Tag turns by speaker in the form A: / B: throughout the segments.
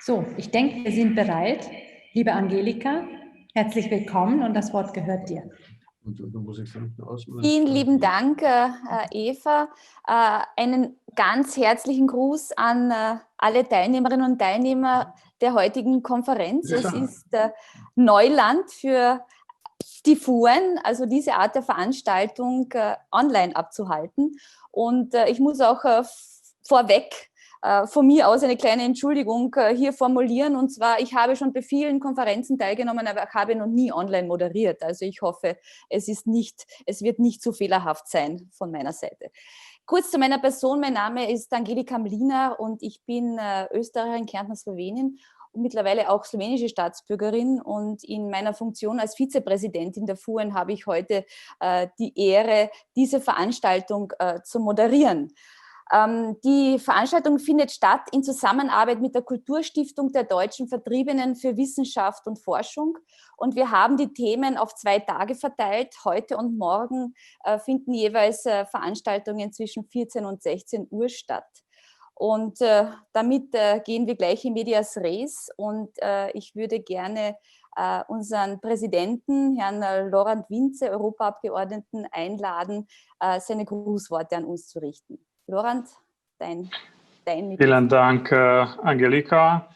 A: So, ich denke, wir sind bereit. Liebe Angelika, herzlich willkommen und das Wort gehört dir.
B: Vielen lieben Dank, Eva. Einen ganz herzlichen Gruß an alle Teilnehmerinnen und Teilnehmer der heutigen Konferenz. Es ist Neuland für die FUEN, also diese Art der Veranstaltung online abzuhalten. Und ich muss auch vorweg von mir aus eine kleine Entschuldigung hier formulieren. Und zwar, ich habe schon bei vielen Konferenzen teilgenommen, aber ich habe noch nie online moderiert. Also ich hoffe, es wird nicht so fehlerhaft sein von meiner Seite. Kurz zu meiner Person. Mein Name ist Angelika Mlina und ich bin Österreicherin, Kärntner, Slowenin und mittlerweile auch slowenische Staatsbürgerin. Und in meiner Funktion als Vizepräsidentin der FUEN habe ich heute die Ehre, diese Veranstaltung zu moderieren. Die Veranstaltung findet statt in Zusammenarbeit mit der Kulturstiftung der Deutschen Vertriebenen für Wissenschaft und Forschung. Und wir haben die Themen auf 2 Tage verteilt. Heute und morgen finden jeweils Veranstaltungen zwischen 14 und 16 Uhr statt. Und damit gehen wir gleich in medias res. Und ich würde gerne unseren Präsidenten, Herrn Laurent Winze, Europaabgeordneten, einladen, seine Grußworte an uns zu richten. Laurent, dein Mikrofon.
C: Vielen Dank, Angelika.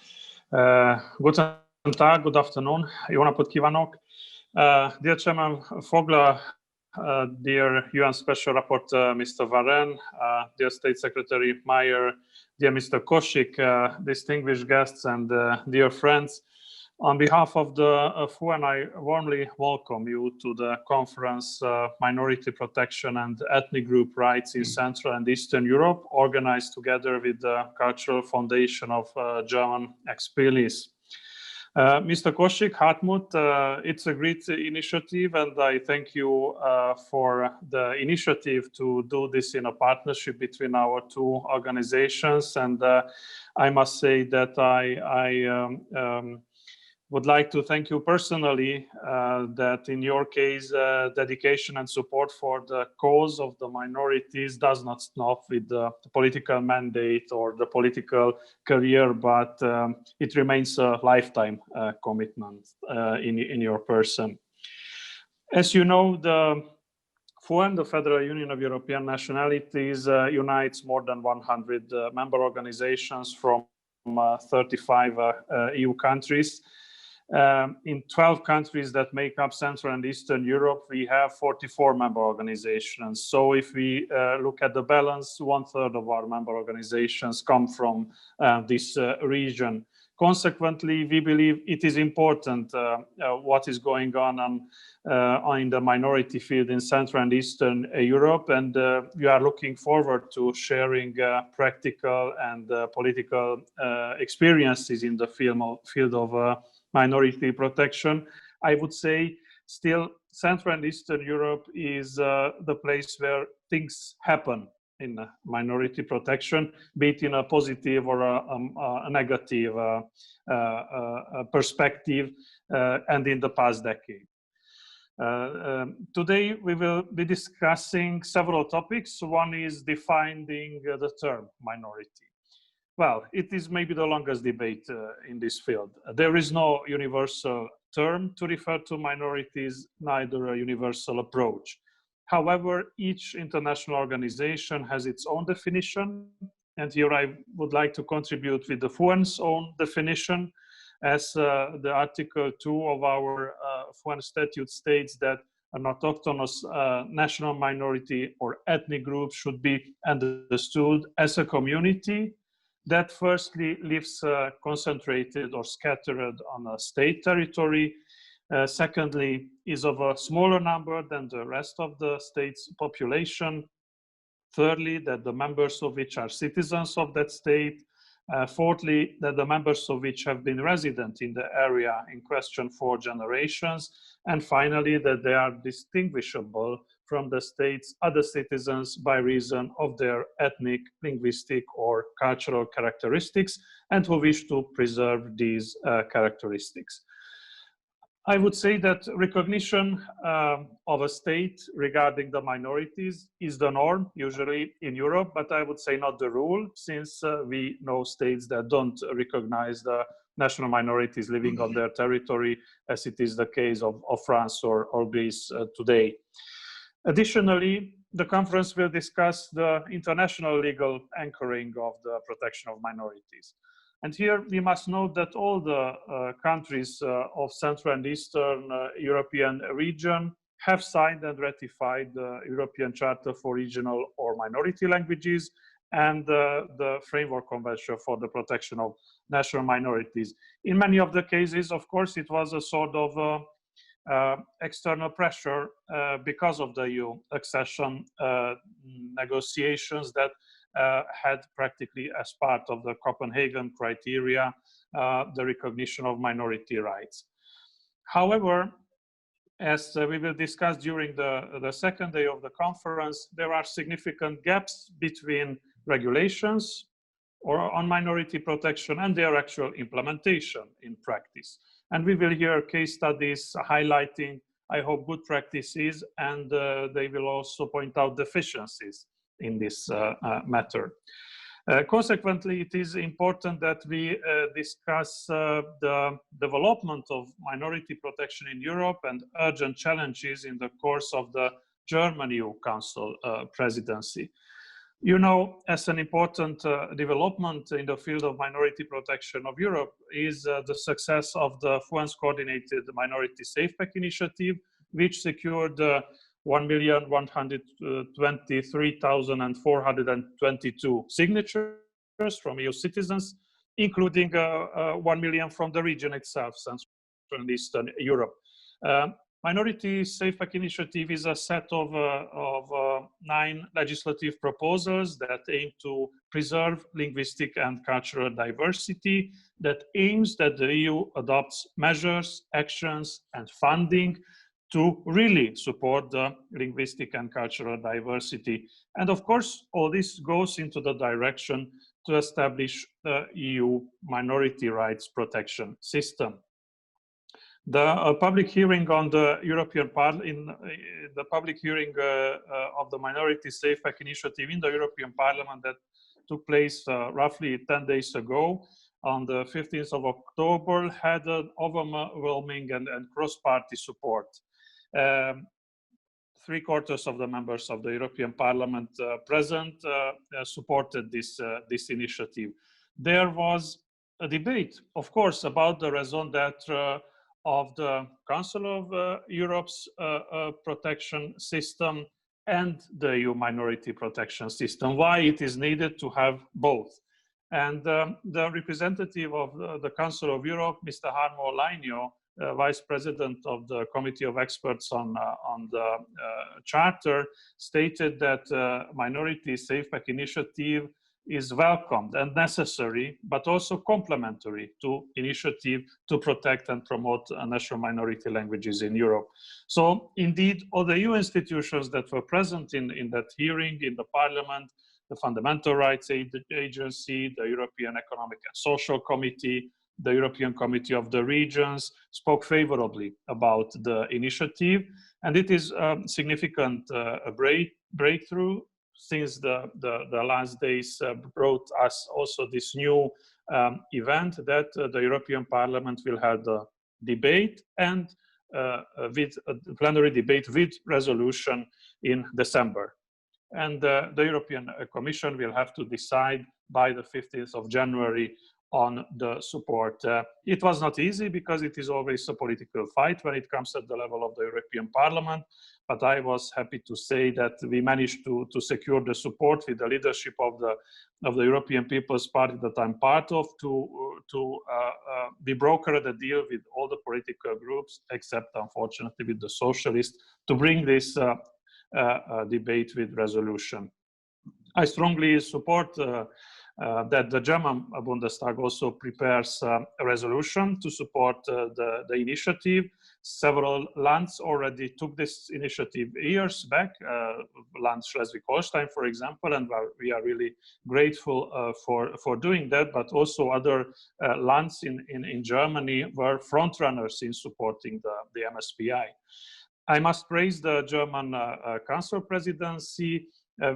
C: Guten Tag, good afternoon. Jó napot kívánok. Dear Chairman Fogler, dear UN Special Rapporteur, Mr. Varenne, dear State Secretary Meyer, dear Mr. Koschik, distinguished guests and dear friends. On behalf of the FUEN, I warmly welcome you to the conference Minority Protection and Ethnic Group Rights in Central and Eastern Europe, organized together with the Cultural Foundation of German Experience. Mr. Koschik, Hartmut, it's a great initiative, and I thank you for the initiative to do this in a partnership between our 2 organizations. And I must say that I would like to thank you personally that in your case, dedication and support for the cause of the minorities does not stop with the political mandate or the political career, but it remains a lifetime commitment in your person. As you know, the FUEN, the Federal Union of European Nationalities, unites more than 100 member organizations from 35 EU countries. In 12 countries that make up Central and Eastern Europe, we have 44 member organizations. So if we look at the balance, 1/3 of our member organizations come from this region. Consequently, we believe it is important what is going on in the minority field in Central and Eastern Europe, and we are looking forward to sharing practical and political experiences in the field of minority protection. I would say still Central and Eastern Europe is the place where things happen in minority protection, be it in a positive or a negative perspective, and in the past decade. Today we will be discussing several topics. One is defining the term minority. Well, it is maybe the longest debate in this field. There is no universal term to refer to minorities, neither a universal approach. However, each international organization has its own definition, and here I would like to contribute with the FUEN's own definition, as the Article 2 of our FUEN statute states that an autochthonous national minority or ethnic group should be understood as a community that firstly lives concentrated or scattered on a state territory, secondly is of a smaller number than the rest of the state's population, thirdly that the members of which are citizens of that state, fourthly that the members of which have been resident in the area in question for generations, and finally that they are distinguishable from the state's other citizens by reason of their ethnic, linguistic, or cultural characteristics, and who wish to preserve these characteristics. I would say that recognition of a state regarding the minorities is the norm, usually in Europe, but I would say not the rule, since we know states that don't recognize the national minorities living on their territory, as it is the case of France or Greece today. Additionally, the conference will discuss the international legal anchoring of the protection of minorities. And here we must note that all the countries of Central and Eastern European region have signed and ratified the European Charter for Regional or Minority Languages and the Framework Convention for the Protection of National Minorities. In many of the cases, of course, it was a sort of external pressure because of the EU accession negotiations that had practically as part of the Copenhagen criteria the recognition of minority rights. However, as we will discuss during the second day of the conference, there are significant gaps between regulations on minority protection and their actual implementation in practice. And we will hear case studies highlighting, I hope, good practices, and they will also point out deficiencies in this matter. Consequently, it is important that we discuss the development of minority protection in Europe and urgent challenges in the course of the German EU Council presidency. You know, as an important development in the field of minority protection of Europe is the success of the FUENS coordinated minority SafePack initiative, which secured 1,123,422 signatures from EU citizens, including 1 million from the region itself, Central and Eastern Europe. Minority SafePack initiative is a set of 9 legislative proposals that aim to preserve linguistic and cultural diversity, that aims that the EU adopts measures, actions, and funding to really support the linguistic and cultural diversity. And of course, all this goes into the direction to establish the EU minority rights protection system. The public hearing on the European Parliament, the public hearing of the Minority SafePack initiative in the European Parliament that took place roughly 10 days ago on the 15th of October had an overwhelming and cross-party support. 3/4 of the members of the European Parliament present supported this initiative. There was a debate, of course, about the raison d'etre of the Council of Europe's protection system and the EU minority protection system, why it is needed to have both. And the representative of the Council of Europe, Mr. Harmo Lainio, Vice President of the Committee of Experts on the Charter, stated that Minority SafePack initiative is welcomed and necessary, but also complementary to initiative to protect and promote national minority languages in Europe. So indeed, all the EU institutions that were present in that hearing in the Parliament, the Fundamental Rights Agency, the European Economic and Social Committee, the European Committee of the Regions, spoke favorably about the initiative. And it is a significant breakthrough, since the last days brought us also this new event that the European Parliament will have the debate and with a plenary debate with resolution in December. And the European Commission will have to decide by the 15th of January on the support. It was not easy because it is always a political fight when it comes at the level of the European Parliament, but I was happy to say that we managed to secure the support with the leadership of the European People's Party that I'm part of we brokered a deal with all the political groups, except unfortunately with the Socialists, to bring this debate with resolution. I strongly support that the German Bundestag also prepares a resolution to support the initiative. Several lands already took this initiative years back, land Schleswig-Holstein, for example, and we are really grateful for doing that, but also other lands in Germany were frontrunners in supporting the MSPI. I must praise the German Council presidency,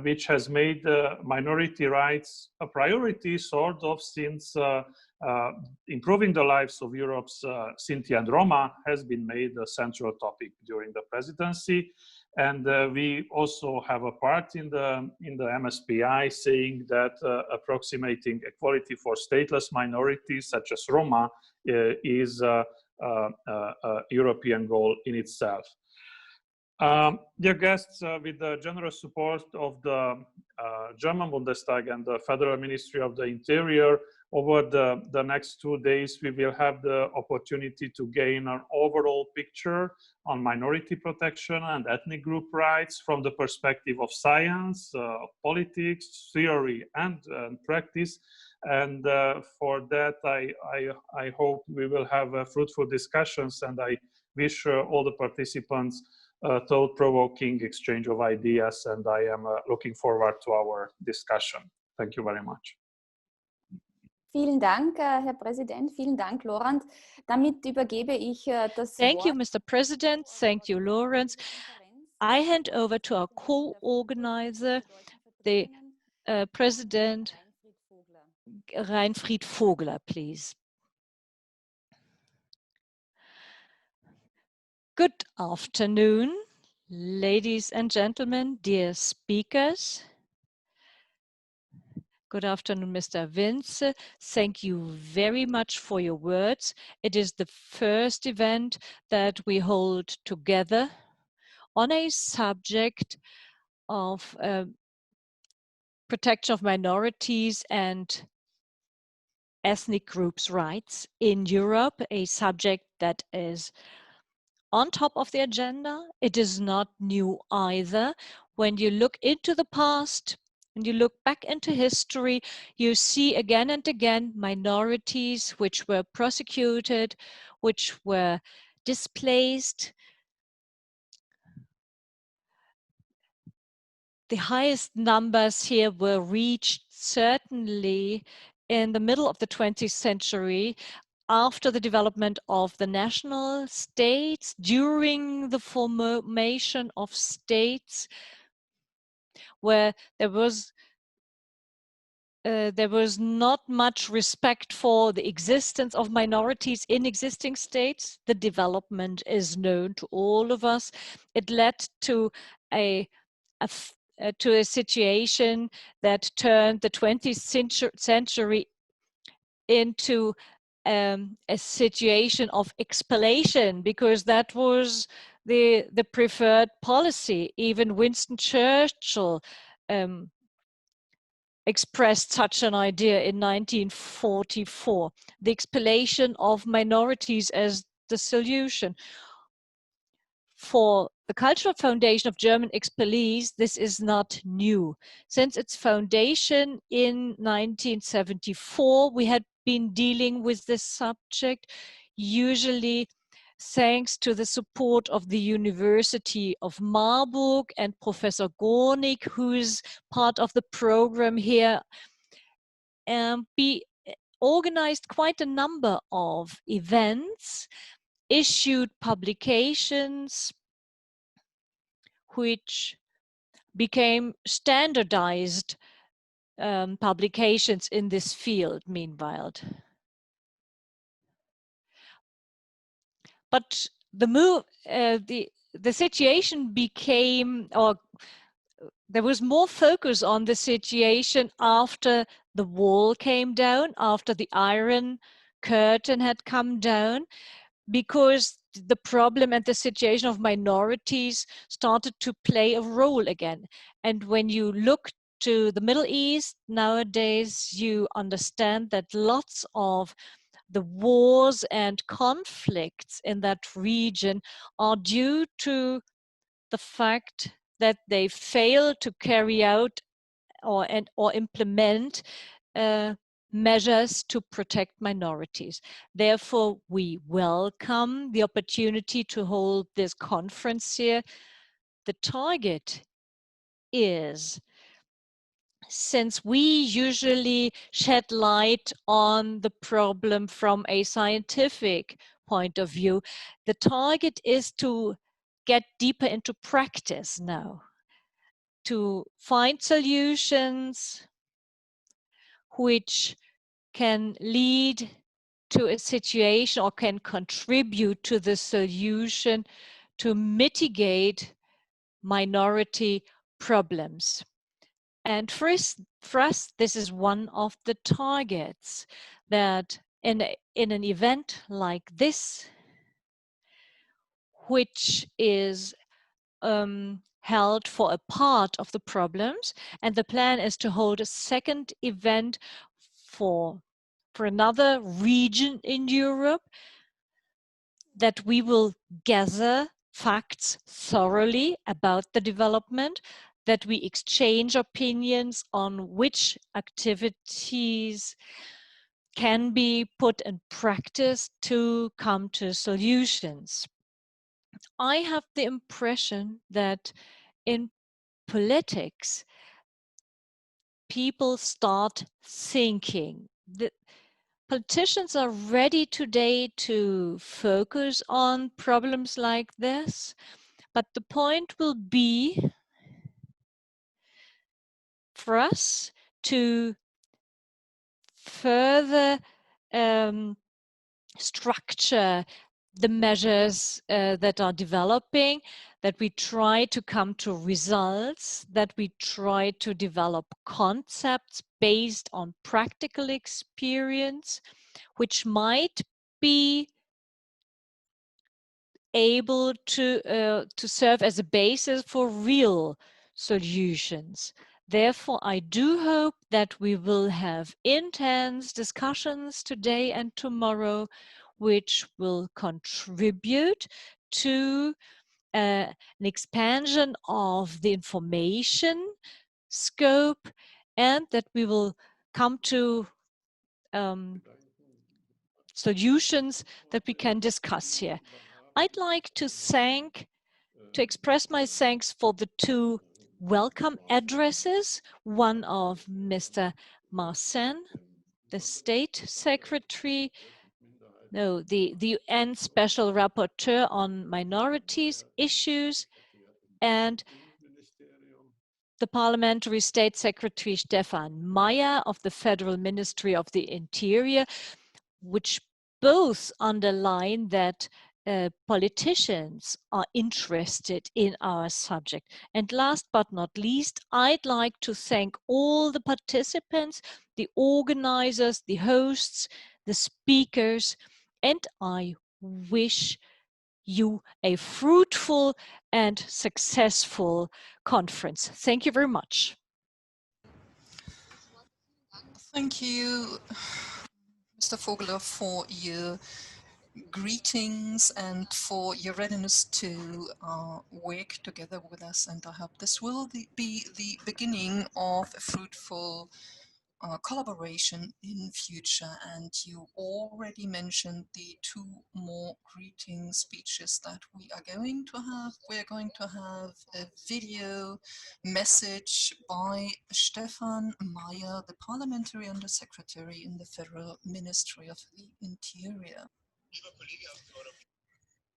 C: which has made minority rights a priority sort of since improving the lives of Europe's Sinti and Roma has been made a central topic during the presidency. And we also have a part in the MSPI saying that approximating equality for stateless minorities such as Roma is a European goal in itself. Dear guests, with the generous support of the German Bundestag and the Federal Ministry of the Interior, over the next 2 days, we will have the opportunity to gain an overall picture on minority protection and ethnic group rights from the perspective of science, politics, theory, and practice. And for that, I hope we will have fruitful discussions, and I wish all the participants thought-provoking exchange of ideas, and I am looking forward to our discussion. Thank you very much.
B: Vielen Dank, Herr Präsident. Vielen Dank, Laurent. Damit übergebe ich das
D: Thank
B: Wort.
D: you, Mr. President. Thank you, Lawrence. I hand over to our co-organizer, the President Reinfried Vogler, please. Good afternoon, ladies and gentlemen, dear speakers. Good afternoon, Mr. Vince. Thank you very much for your words. It is the first event that we hold together on a subject of protection of minorities and ethnic groups' rights in Europe, a subject that is on top of the agenda. It is not new either. When you look into the past and you look back into history, you see again and again minorities which were prosecuted, which were displaced. The highest numbers here were reached certainly in the middle of the 20th century, after the development of the national states, during the formation of states, where there was not much respect for the existence of minorities in existing states. The development is known to all of us. It led to a situation that turned the 20th century into a situation of expellation, because that was the preferred policy. Even Winston Churchill expressed such an idea in 1944, the expellation of minorities as the solution. For the cultural foundation of German expellees, this is not new. Since its foundation in 1974, we had been dealing with this subject, usually thanks to the support of the University of Marburg and Professor Gornig, who is part of the program here. We organized quite a number of events, issued publications which became standardized publications in this field meanwhile. But the situation became, or there was more focus on the situation after the wall came down, after the Iron Curtain had come down, because the problem and the situation of minorities started to play a role again. And when you look to the Middle East nowadays, you understand that lots of the wars and conflicts in that region are due to the fact that they fail to carry out or implement measures to protect minorities. Therefore, we welcome the opportunity to hold this conference here. The target is, since we usually shed light on the problem from a scientific point of view, the target is to get deeper into practice now, to find solutions which can lead to a situation or can contribute to the solution to mitigate minority problems. And for us, this is one of the targets, that in an event like this, which is held for a part of the problems, and the plan is to hold a second event for another region in Europe, that we will gather facts thoroughly about the development, that we exchange opinions on which activities can be put in practice to come to solutions. I have the impression that in politics, people start thinking. The politicians are ready today to focus on problems like this, but the point will be for us to further structure the measures that are developing, that we try to come to results, that we try to develop concepts based on practical experience, which might be able to serve as a basis for real solutions. Therefore, I do hope that we will have intense discussions today and tomorrow, which will contribute to an expansion of the information scope, and that we will come to solutions that we can discuss here. I'd like to express my thanks for the two welcome addresses, one of Mr. Marcin, the State Secretary, the UN Special Rapporteur on Minorities Issues, and the Parliamentary State Secretary Stefan Mayer of the Federal Ministry of the Interior, which both underline that politicians are interested in our subject. And last but not least, I'd like to thank all the participants, the organizers, the hosts, the speakers, and I wish you a fruitful and successful conference. Thank you very much.
E: Thank you, Mr. Vogler, for your greetings and for your readiness to work together with us. And I hope this will be the beginning of a fruitful collaboration in future. And you already mentioned the two more greeting speeches that we are going to have. We're going to have a video message by Stefan Mayer, the Parliamentary Undersecretary in the Federal Ministry of the Interior.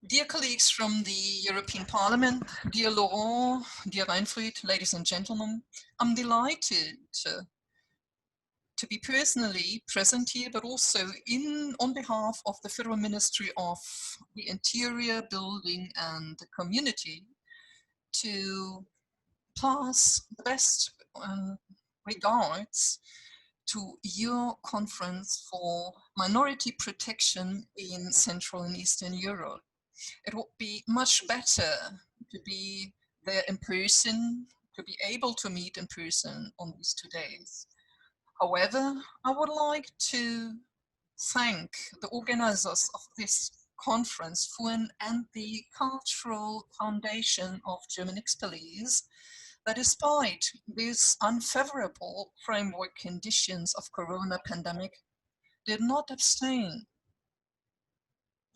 E: Dear colleagues from the European Parliament, dear Laurent, dear Reinfried, ladies and gentlemen, I'm delighted to be personally present here, but also on behalf of the Federal Ministry of the Interior, Building and the Community, to pass the best regards to your conference for minority protection in Central and Eastern Europe. It would be much better to be there in person, to be able to meet in person on these 2 days. However, I would like to thank the organizers of this conference, FUN, and the Cultural Foundation of German Expellees, that despite these unfavorable framework conditions of corona pandemic, did not abstain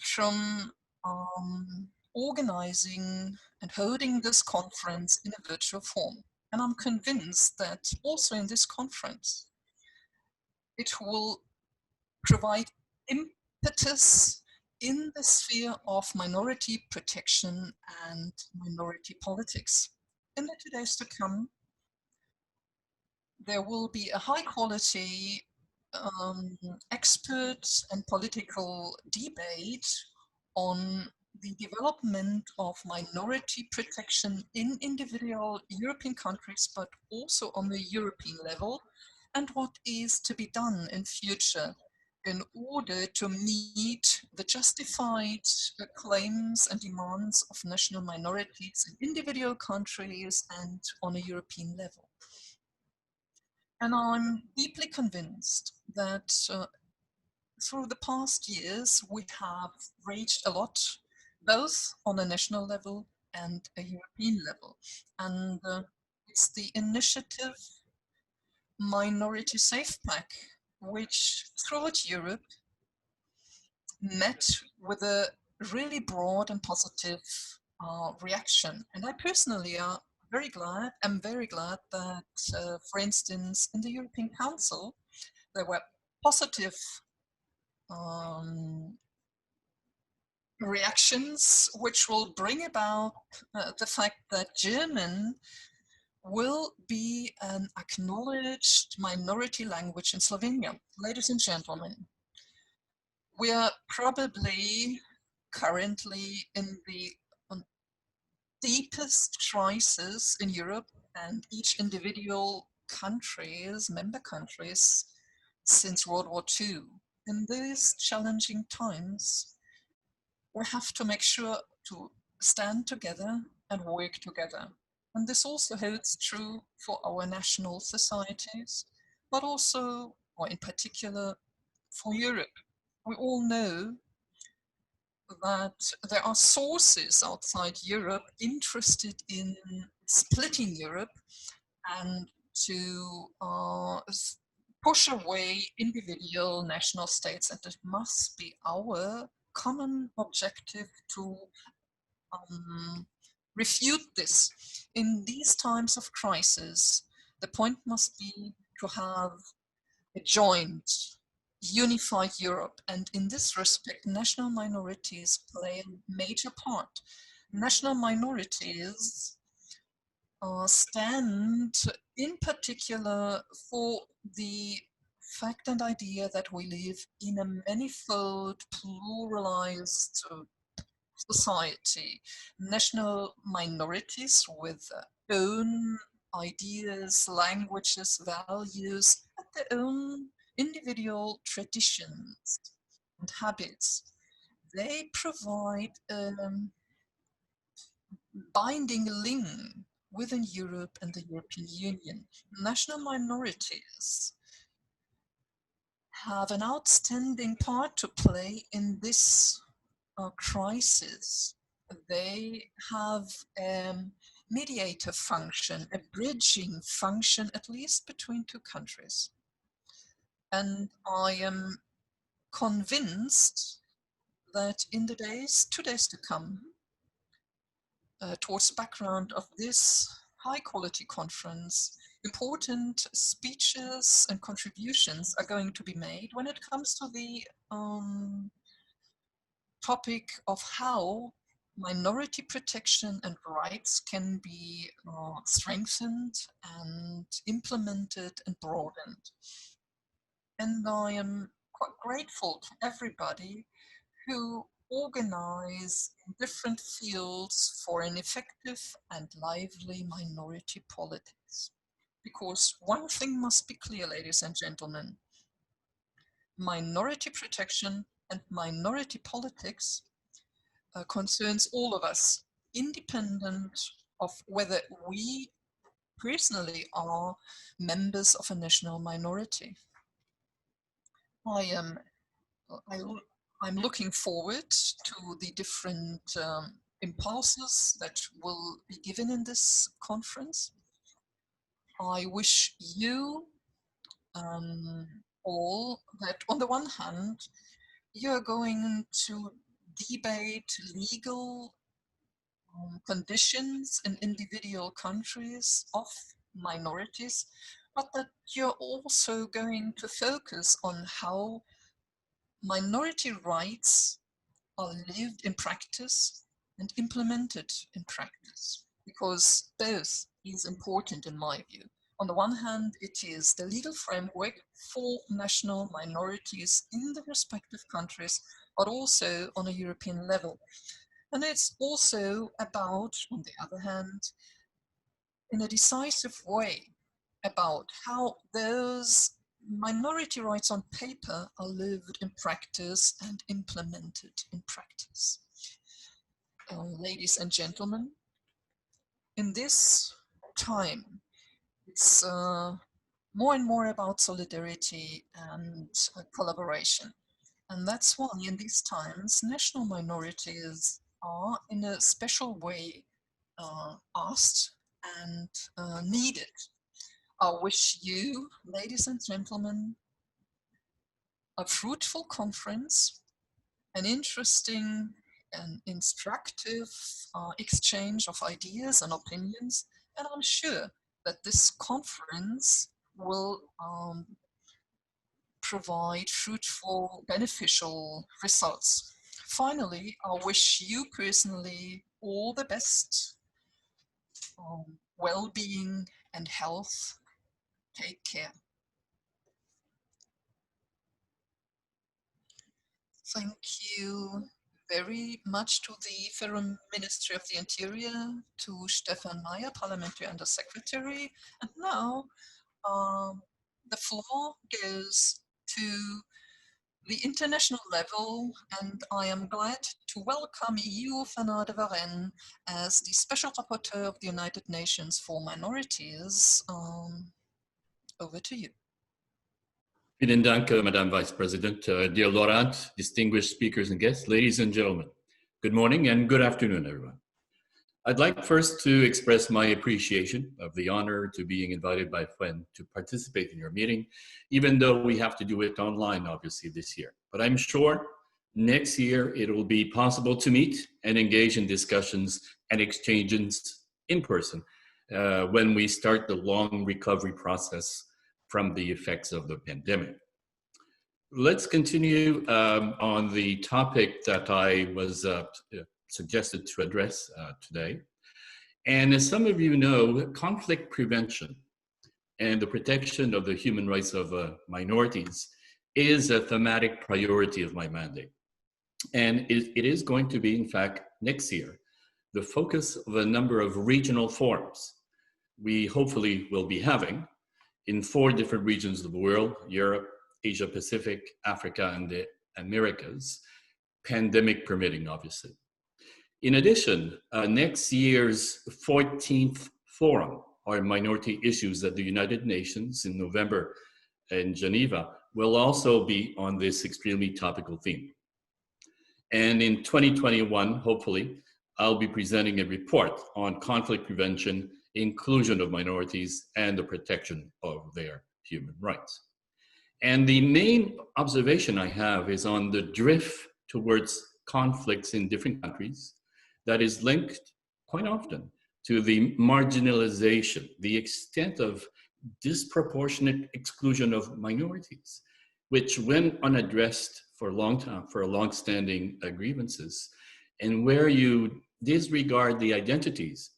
E: from organizing and holding this conference in a virtual form. And I'm convinced that also in this conference, it will provide impetus in the sphere of minority protection and minority politics. In the 2 days to come, there will be a high quality expert and political debate on the development of minority protection in individual European countries, but also on the European level, and what is to be done in future in order to meet the justified claims and demands of national minorities in individual countries and on a European level. And I'm deeply convinced that through the past years, we have reached a lot, both on a national level and a European level. And it's the initiative Minority Safe Pack, which throughout Europe met with a really broad and positive reaction. And I personally am very glad that, for instance, in the European Council, there were positive reactions which will bring about the fact that German will be an acknowledged minority language in Slovenia. Ladies and gentlemen, we are probably currently in the deepest crisis in Europe and each individual countries, member countries, since World War II. In these challenging times, we have to make sure to stand together and work together. And this also holds true for our national societies, but also, or in particular, for Europe. We all know that there are sources outside Europe interested in splitting Europe and to push away individual national states, and it must be our common objective to refute this. In these times of crisis, the point must be to have a joint, unified Europe, and in this respect, national minorities play a major part. National minorities stand in particular for the fact and idea that we live in a manifold, pluralized society. National minorities with their own ideas, languages, values, and their own individual traditions and habits. They provide a binding link within Europe and the European Union. National minorities have an outstanding part to play in this crisis. They have a mediator function, a bridging function, at least between two countries. And I am convinced that in the 2 days to come, towards the background of this high-quality conference, important speeches and contributions are going to be made when it comes to the topic of how minority protection and rights can be strengthened and implemented and broadened. And I am quite grateful to everybody who organize in different fields for an effective and lively minority politics. Because one thing must be clear, ladies and gentlemen, minority protection and minority politics concerns all of us, independent of whether we personally are members of a national minority. I'm looking forward to the different impulses that will be given in this conference. I wish you all that on the one hand, you're going to debate legal conditions in individual countries of minorities, but that you're also going to focus on how minority rights are lived in practice and implemented in practice, because both is important in my view. On the one hand, it is the legal framework for national minorities in the respective countries, but also on a European level. And it's also about, on the other hand, in a decisive way, about how those minority rights on paper are lived in practice and implemented in practice. Ladies and gentlemen, in this time, it's more and more about solidarity and collaboration. And that's why in these times, national minorities are in a special way asked and needed. I wish you, ladies and gentlemen, a fruitful conference, an interesting and instructive exchange of ideas and opinions, and I'm sure that this conference will provide fruitful, beneficial results. Finally, I wish you personally all the best, well-being and health. Take care. Thank you very much to the Federal Ministry of the Interior, to Stefan Meyer, Parliamentary Undersecretary. And now the floor goes to the international level, and I am glad to welcome you, Fernand de Varenne, as the Special Rapporteur of the United Nations for Minorities. Over to you.
F: Vielen Dank, Madam Vice President. Dear Laurent, distinguished speakers and guests, ladies and gentlemen, good morning and good afternoon, everyone. I'd like first to express my appreciation of the honor to being invited by FWEN to participate in your meeting, even though we have to do it online, obviously, this year. But I'm sure next year it will be possible to meet and engage in discussions and exchanges in person when we start the long recovery process from the effects of the pandemic. Let's continue on the topic that I was suggested to address today. And as some of you know, conflict prevention and the protection of the human rights of minorities is a thematic priority of my mandate. And it is going to be, in fact, next year, the focus of a number of regional forums we hopefully will be having in 4 different regions of the world: Europe, Asia Pacific, Africa, and the Americas, pandemic permitting, obviously. In addition, next year's 14th Forum on Minority Issues at the United Nations in November in Geneva will also be on this extremely topical theme. And in 2021, hopefully, I'll be presenting a report on conflict prevention, inclusion of minorities, and the protection of their human rights. And the main observation I have is on the drift towards conflicts in different countries that is linked quite often to the marginalization, the extent of disproportionate exclusion of minorities, which when unaddressed for a long time, for long-standing grievances, and where you disregard the identities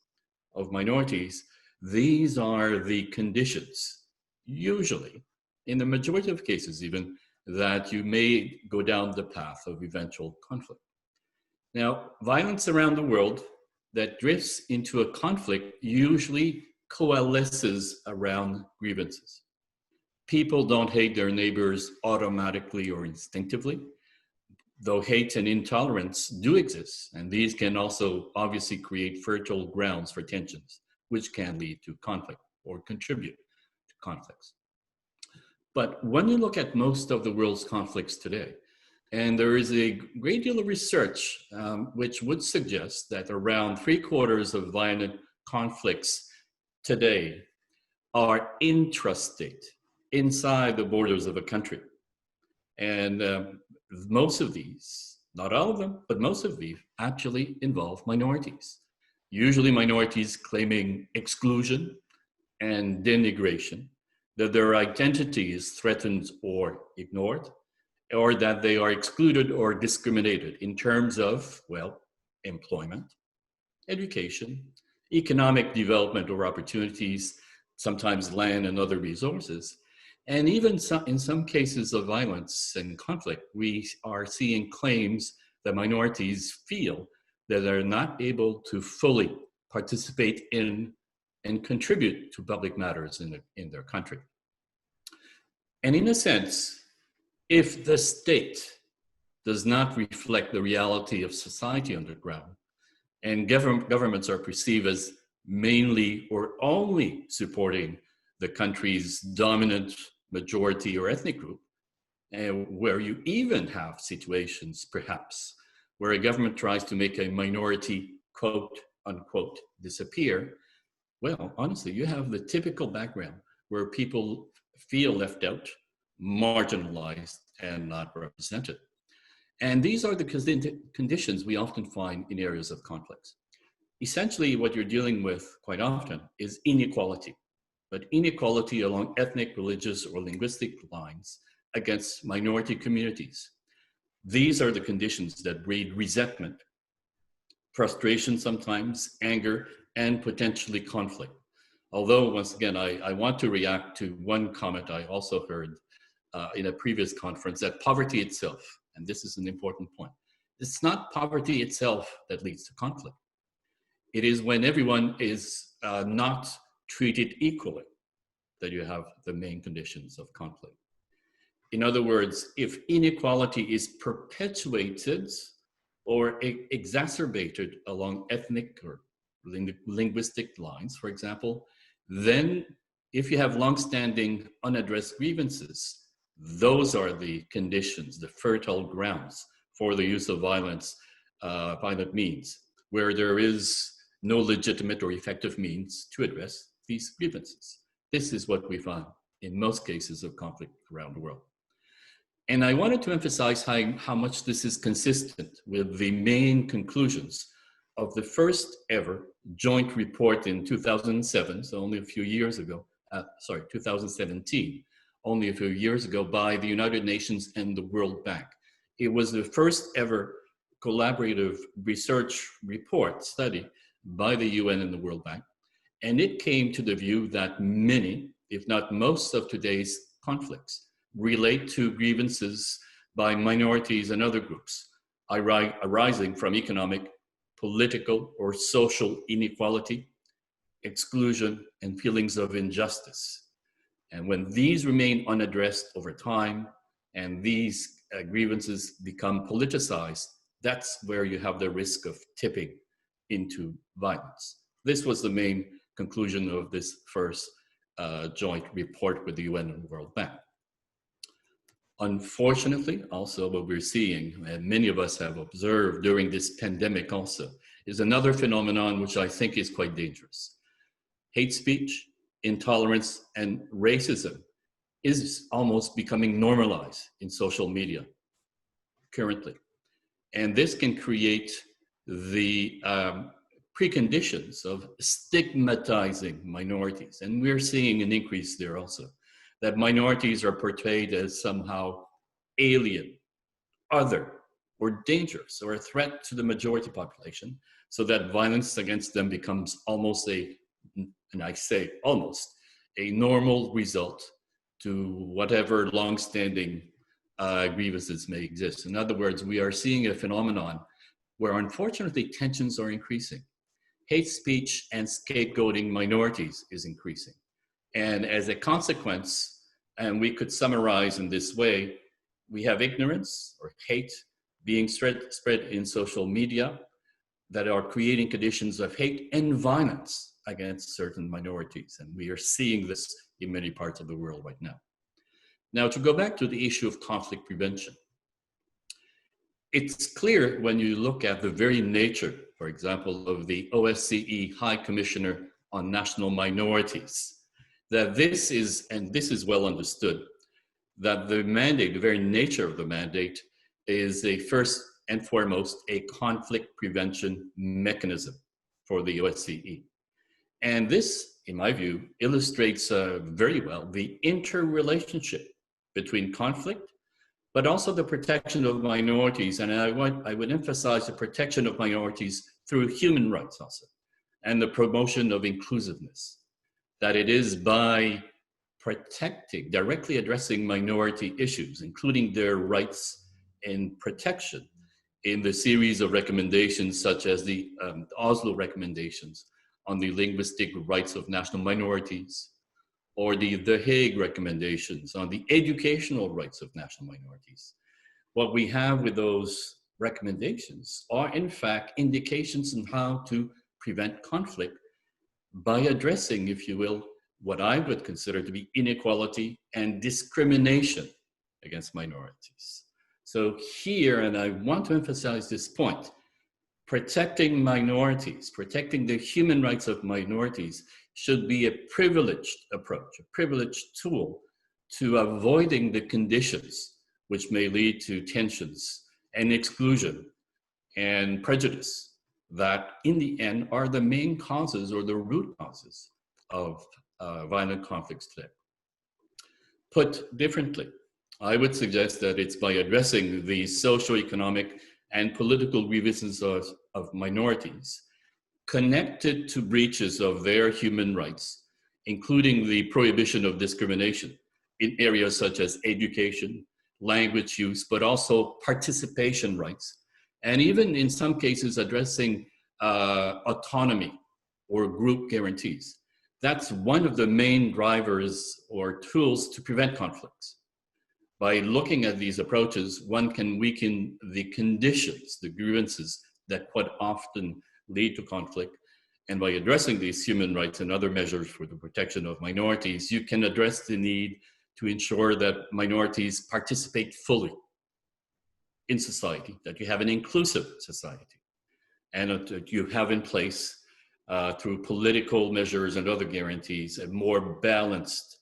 F: of minorities, these are the conditions, usually, in the majority of cases even, that you may go down the path of eventual conflict. Now, violence around the world that drifts into a conflict usually coalesces around grievances. People don't hate their neighbors automatically or instinctively, though hate and intolerance do exist, and these can also obviously create fertile grounds for tensions, which can lead to conflict or contribute to conflicts. But when you look at most of the world's conflicts today, and there is a great deal of research which would suggest that around 3/4 of violent conflicts today are intrastate, inside the borders of a country. And most of these, not all of them, but most of these actually involve minorities. Usually minorities claiming exclusion and denigration, that their identity is threatened or ignored, or that they are excluded or discriminated in terms of, well, employment, education, economic development or opportunities, sometimes land and other resources. And even in some cases of violence and conflict, we are seeing claims that minorities feel that they're not able to fully participate in and contribute to public matters in their country. And in a sense, if the state does not reflect the reality of society on the ground, and governments are perceived as mainly or only supporting the country's dominant majority or ethnic group, where you even have situations, perhaps, where a government tries to make a minority, quote, unquote, disappear, well, honestly, you have the typical background where people feel left out, marginalized, and not represented. And these are the conditions we often find in areas of conflicts. Essentially, what you're dealing with quite often is inequality, but inequality along ethnic, religious, or linguistic lines against minority communities. These are the conditions that breed resentment, frustration sometimes, anger, and potentially conflict. Although, once again, I want to react to one comment I also heard in a previous conference, that poverty itself, and this is an important point, it's not poverty itself that leads to conflict. It is when everyone is not treated equally that you have the main conditions of conflict. In other words, if inequality is perpetuated or exacerbated along ethnic or linguistic lines, for example, then if you have longstanding unaddressed grievances, those are the conditions, the fertile grounds for the use of violent means, where there is no legitimate or effective means to address these grievances. This is what we find in most cases of conflict around the world. And I wanted to emphasize how much this is consistent with the main conclusions of the first ever joint report in 2007, so only a few years ago, 2017, only a few years ago, by the United Nations and the World Bank. It was the first ever collaborative research report study by the UN and the World Bank. And it came to the view that many, if not most of today's conflicts relate to grievances by minorities and other groups arising from economic, political, or social inequality, exclusion, and feelings of injustice. And when these remain unaddressed over time and these grievances become politicized, that's where you have the risk of tipping into violence. This was the main conclusion of this first joint report with the UN and the World Bank. Unfortunately, also what we're seeing, and many of us have observed during this pandemic also, is another phenomenon which I think is quite dangerous. Hate speech, intolerance, and racism is almost becoming normalized in social media currently. And this can create the preconditions of stigmatizing minorities. And we're seeing an increase there also, that minorities are portrayed as somehow alien, other, or dangerous, or a threat to the majority population, so that violence against them becomes almost and I say almost, a normal result to whatever longstanding grievances may exist. In other words, we are seeing a phenomenon where unfortunately tensions are increasing. Hate speech and scapegoating minorities is increasing. And as a consequence, and we could summarize in this way, we have ignorance or hate being spread in social media that are creating conditions of hate and violence against certain minorities. And we are seeing this in many parts of the world right now. Now, to go back to the issue of conflict prevention, it's clear when you look at the very nature, for example, of the OSCE High Commissioner on National Minorities, that this is well understood, that the mandate, the very nature of the mandate, is a first and foremost a conflict prevention mechanism for the OSCE. And this, in my view, illustrates very well the interrelationship between conflict, but also the protection of minorities. And I would emphasize the protection of minorities through human rights also, and the promotion of inclusiveness. That it is by protecting, directly addressing minority issues, including their rights and protection in the series of recommendations such as the Oslo recommendations on the linguistic rights of national minorities, or the Hague recommendations on the educational rights of national minorities. What we have with those recommendations are in fact indications on how to prevent conflict by addressing, if you will, what I would consider to be inequality and discrimination against minorities. So here, and I want to emphasize this point, protecting minorities, protecting the human rights of minorities should be a privileged approach, a privileged tool to avoiding the conditions which may lead to tensions and exclusion and prejudice that in the end are the main causes or the root causes of violent conflicts today. Put differently, I would suggest that it's by addressing the socioeconomic and political grievances of minorities connected to breaches of their human rights, including the prohibition of discrimination in areas such as education, language use, but also participation rights, and even in some cases addressing autonomy or group guarantees. That's one of the main drivers or tools to prevent conflicts. By looking at these approaches, one can weaken the conditions, the grievances that quite often lead to conflict. And by addressing these human rights and other measures for the protection of minorities, you can address the need to ensure that minorities participate fully in society, that you have an inclusive society, and that you have in place through political measures and other guarantees, a more balanced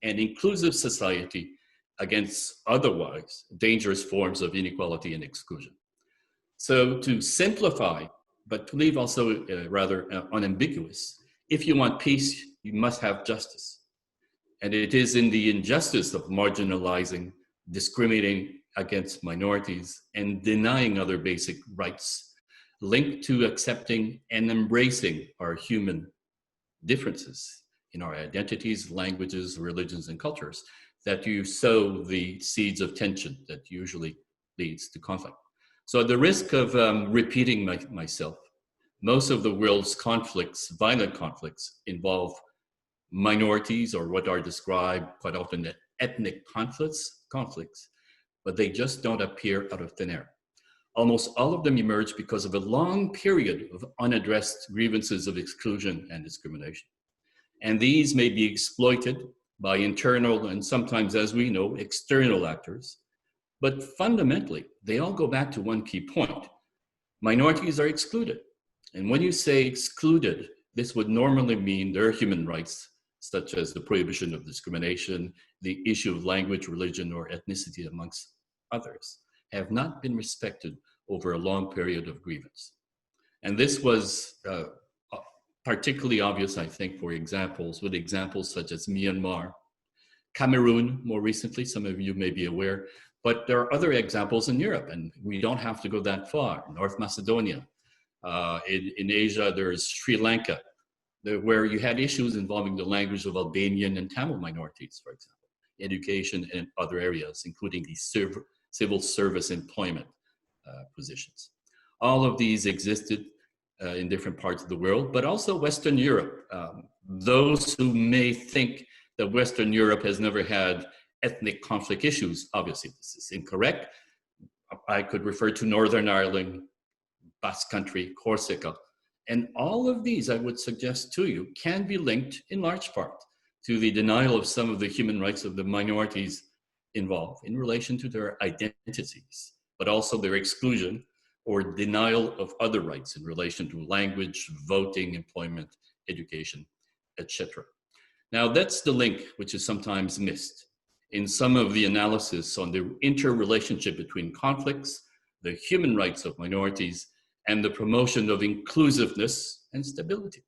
F: and inclusive society against otherwise dangerous forms of inequality and exclusion. So to simplify, but to leave also rather unambiguous, if you want peace, you must have justice. And it is in the injustice of marginalizing, discriminating against minorities, and denying other basic rights linked to accepting and embracing our human differences in our identities, languages, religions, and cultures that you sow the seeds of tension that usually leads to conflict. So at the risk of repeating myself, most of the world's conflicts, violent conflicts, involve minorities, or what are described quite often as ethnic conflicts, but they just don't appear out of thin air. Almost all of them emerge because of a long period of unaddressed grievances of exclusion and discrimination. And these may be exploited by internal and sometimes, as we know, external actors. But fundamentally, they all go back to one key point. Minorities are excluded. And when you say excluded, this would normally mean their human rights, such as the prohibition of discrimination, the issue of language, religion, or ethnicity, amongst others, have not been respected over a long period of grievance. And this was particularly obvious, I think, with examples such as Myanmar, Cameroon, more recently, some of you may be aware, but there are other examples in Europe, and we don't have to go that far. North Macedonia, in Asia, there's Sri Lanka, where you had issues involving the language of Albanian and Tamil minorities, for example, education and other areas, including the civil service employment positions. All of these existed in different parts of the world, but also Western Europe. Those who may think that Western Europe has never had ethnic conflict issues, obviously this is incorrect. I could refer to Northern Ireland, Basque Country, Corsica, and all of these, I would suggest to you, can be linked in large part to the denial of some of the human rights of the minorities involved in relation to their identities, but also their exclusion or denial of other rights in relation to language, voting, employment, education, etc. Now, that's the link which is sometimes missed in some of the analysis on the interrelationship between conflicts, the human rights of minorities, and the promotion of inclusiveness and stability.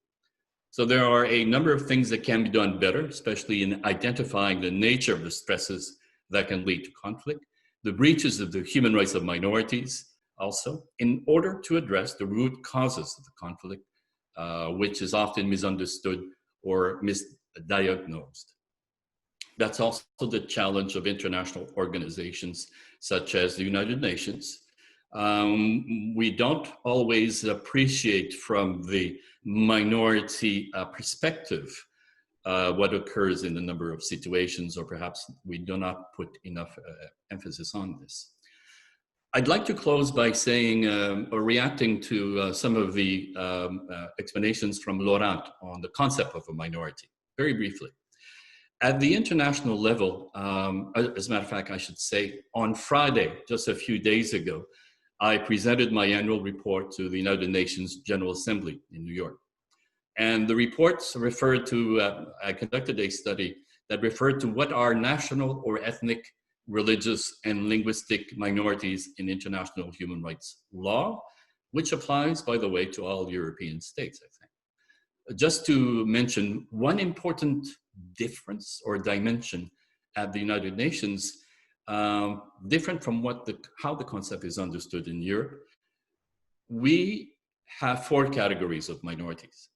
F: So there are a number of things that can be done better, especially in identifying the nature of the stresses that can lead to conflict, the breaches of the human rights of minorities also, in order to address the root causes of the conflict, which is often misunderstood or misdiagnosed. That's also the challenge of international organizations such as the United Nations. We don't always appreciate from the minority perspective what occurs in a number of situations, or perhaps we do not put enough emphasis on this. I'd like to close by saying or reacting to some of the explanations from Laurent on the concept of a minority, very briefly. At the international level, as a matter of fact, I should say, on Friday, just a few days ago, I presented my annual report to the United Nations General Assembly in New York. And the reports referred to, I conducted a study that referred to what are national or ethnic, religious, and linguistic minorities in international human rights law, which applies, by the way, to all European states, I think. Just to mention one important difference or dimension at the United Nations, different from how the concept is understood in Europe. We have 4 categories of minorities,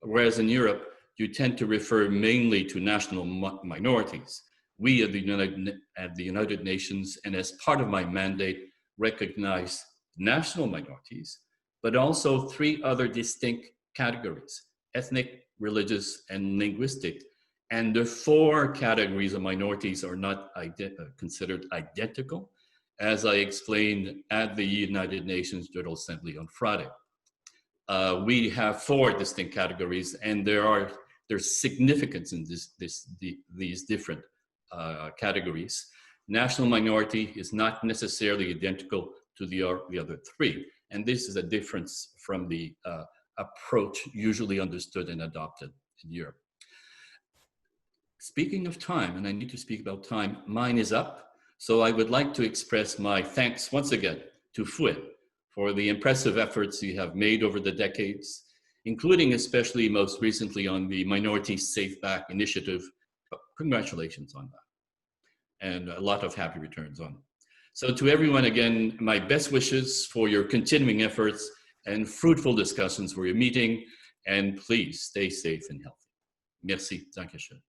F: whereas in Europe, you tend to refer mainly to national minorities. We at the United Nations, and as part of my mandate, recognize national minorities, but also 3 other distinct categories: ethnic, religious, and linguistic. And the 4 categories of minorities are not considered identical, as I explained at the United Nations General Assembly on Friday. We have 4 distinct categories, and there's significance in these different categories. National minority is not necessarily identical to the other 3, and this is a difference from the approach usually understood and adopted in Europe. Speaking of time, and I need to speak about time, mine is up. So I would like to express my thanks once again to FUE for the impressive efforts you have made over the decades, including especially most recently on the Minority Safe Back initiative. Congratulations on that. And a lot of happy returns on it. So to everyone, again, my best wishes for your continuing efforts and fruitful discussions for your meeting. And please stay safe and healthy. Merci. Dankeschön.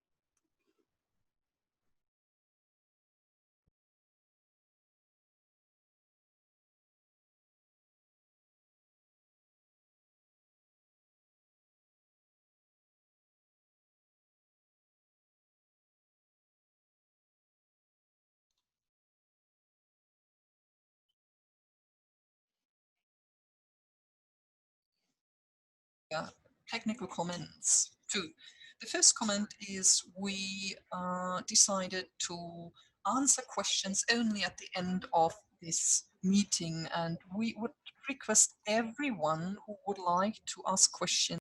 E: Technical comments too. The first comment is we decided to answer questions only at the end of this meeting, and we would request everyone who would like to ask questions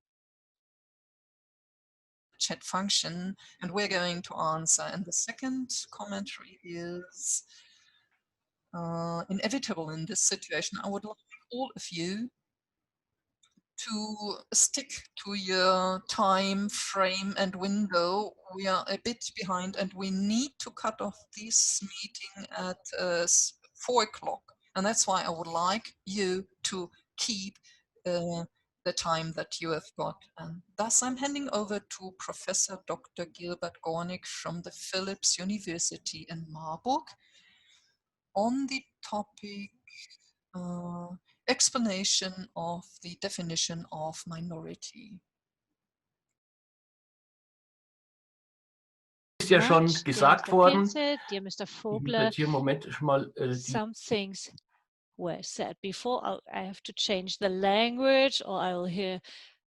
E: chat function, and we're going to answer. And the second commentary is inevitable in this situation. I would like all of you to stick to your time frame and window. We are a bit behind, and we need to cut off this meeting at 4 o'clock. And that's why I would like you to keep the time that you have got. And thus I'm handing over to Professor Dr. Gilbert Gornick from the Philipps University in Marburg on the topic explanation of the definition of minority.
G: Ist ja schon gesagt worden.
D: Dear Mr.
G: Ich
D: Vogler,
G: würde hier im Moment schon mal
D: some things were said before. I have to change the language, or I will hear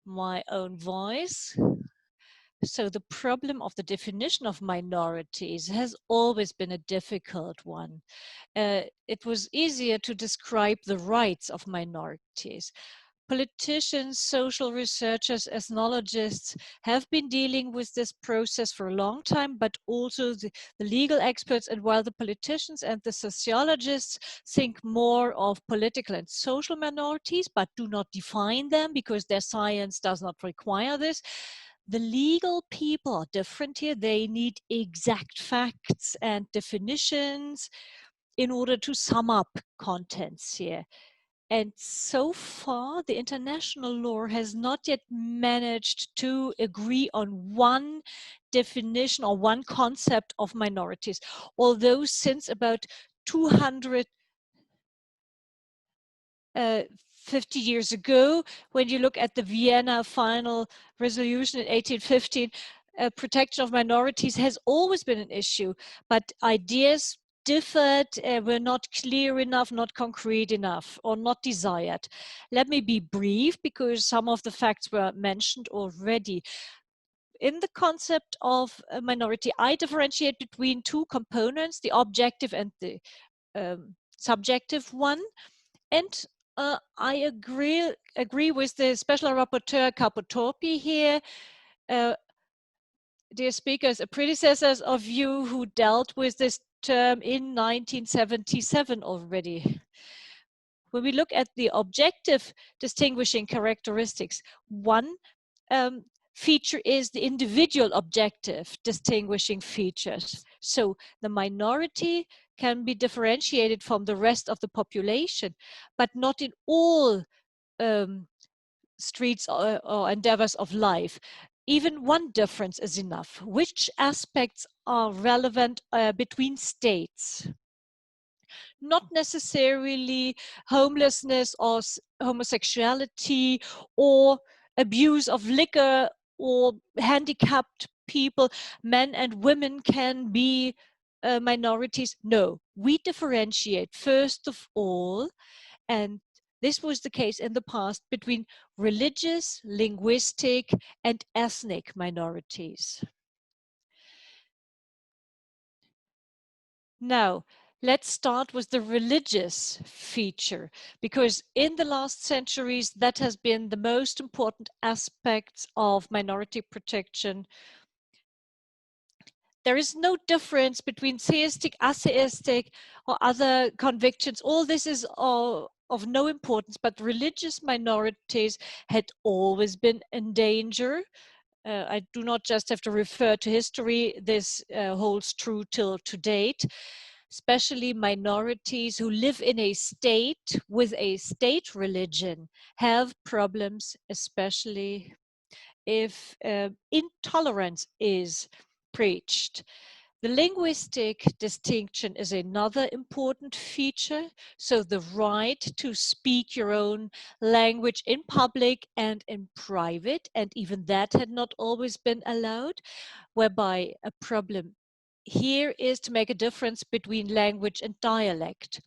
D: my own voice. So the problem of the definition of minorities has always been a difficult one. It was easier to describe the rights of minorities. politicians, social researchers, ethnologists have been dealing with this process for a long time, but also the legal experts. And while the politicians and the sociologists think more of political and social minorities, but do not define them because their science does not require this, the legal people are different here. They need exact facts and definitions in order to sum up contents here. And so far, the international law has not yet managed to agree on one definition or one concept of minorities. Although since about 250 years ago, when you look at the Vienna Final Resolution in 1815, protection of minorities has always been an issue, but ideas differed, were not clear enough, not concrete enough, or not desired. Let me be brief because some of the facts were mentioned already. In the concept of a minority, I differentiate between two components, the objective and the subjective one. And I agree with the Special Rapporteur Capotorpi here. Dear speakers, predecessors of you who dealt with this term in 1977 already. When we look at the objective distinguishing characteristics, one feature is the individual objective distinguishing features. So the minority can be differentiated from the rest of the population, but not in all streets or endeavors of life. Even one difference is enough. Which aspects are relevant between states? Not necessarily homelessness or homosexuality or abuse of liquor or handicapped people. Men and women can be minorities. No, we differentiate first of all, and this was the case in the past, between religious, linguistic, and ethnic minorities. Now, let's start with the religious feature, because in the last centuries, that has been the most important aspect of minority protection. There is no difference between theistic, atheistic, or other convictions. All this is of no importance, but religious minorities had always been in danger. I do not just have to refer to history. This holds true till to date. Especially minorities who live in a state with a state religion have problems, especially if intolerance is preached. The linguistic distinction is another important feature. So the right to speak your own language in public and in private, and even that had not always been allowed, whereby a problem here is to make a difference between language and dialect.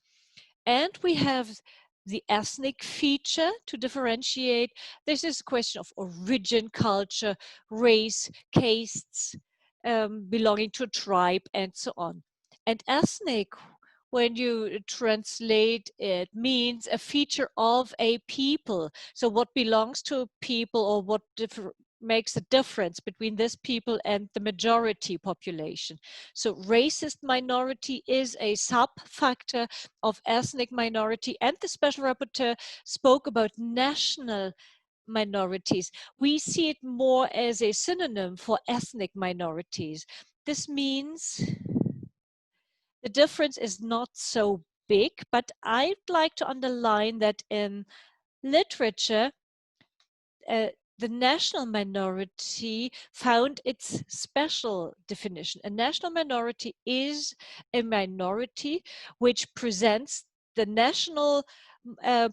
D: And we have the ethnic feature to differentiate. This is a question of origin, culture, race, castes, belonging to a tribe, and so on. And ethnic, when you translate it, means a feature of a people. So what belongs to a people, or what makes a difference between this people and the majority population. So racist minority is a sub-factor of ethnic minority, and the Special Rapporteur spoke about national minorities. We see it more as a synonym for ethnic minorities. This means the difference is not so big, but I'd like to underline that in literature, the national minority found its special definition. A national minority is a minority which presents the national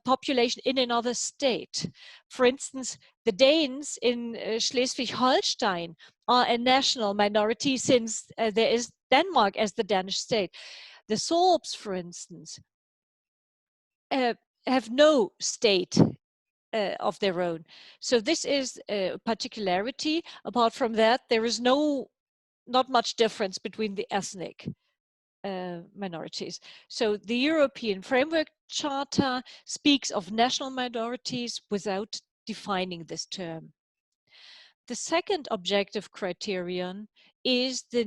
D: population in another state. For instance, the Danes in Schleswig-Holstein are a national minority since there is Denmark as the Danish state. The Sorbs, for instance, have no state of their own. So this is a particularity. Apart from that, there is not much difference between the ethnic minorities. So the European Framework Charter speaks of national minorities without defining this term. The second objective criterion is the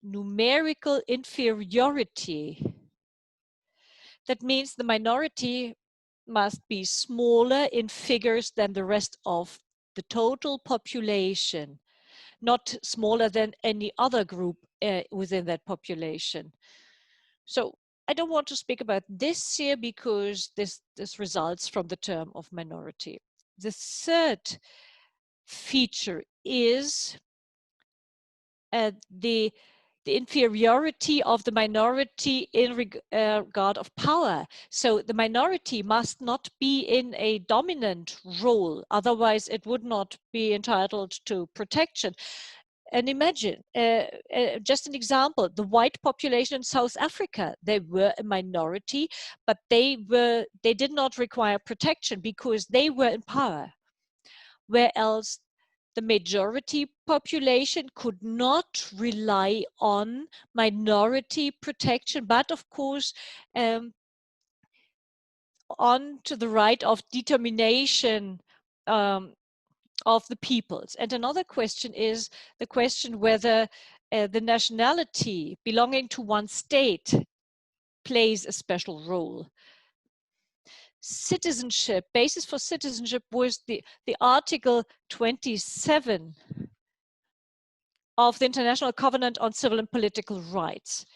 D: numerical inferiority. That means the minority must be smaller in figures than the rest of the total population, not smaller than any other group within that population. So I don't want to speak about this here because this results from the term of minority. The third feature is the inferiority of the minority in regard of power. So the minority must not be in a dominant role, otherwise it would not be entitled to protection. And imagine, just an example, the white population in South Africa, they were a minority, but they did not require protection because they were in power. Whereas the majority population could not rely on minority protection, but of course, on to the right of determination of the peoples. And another question is the question whether the nationality belonging to one state plays a special role. Citizenship, basis for citizenship was the Article 27 of the International Covenant on Civil and Political Rights.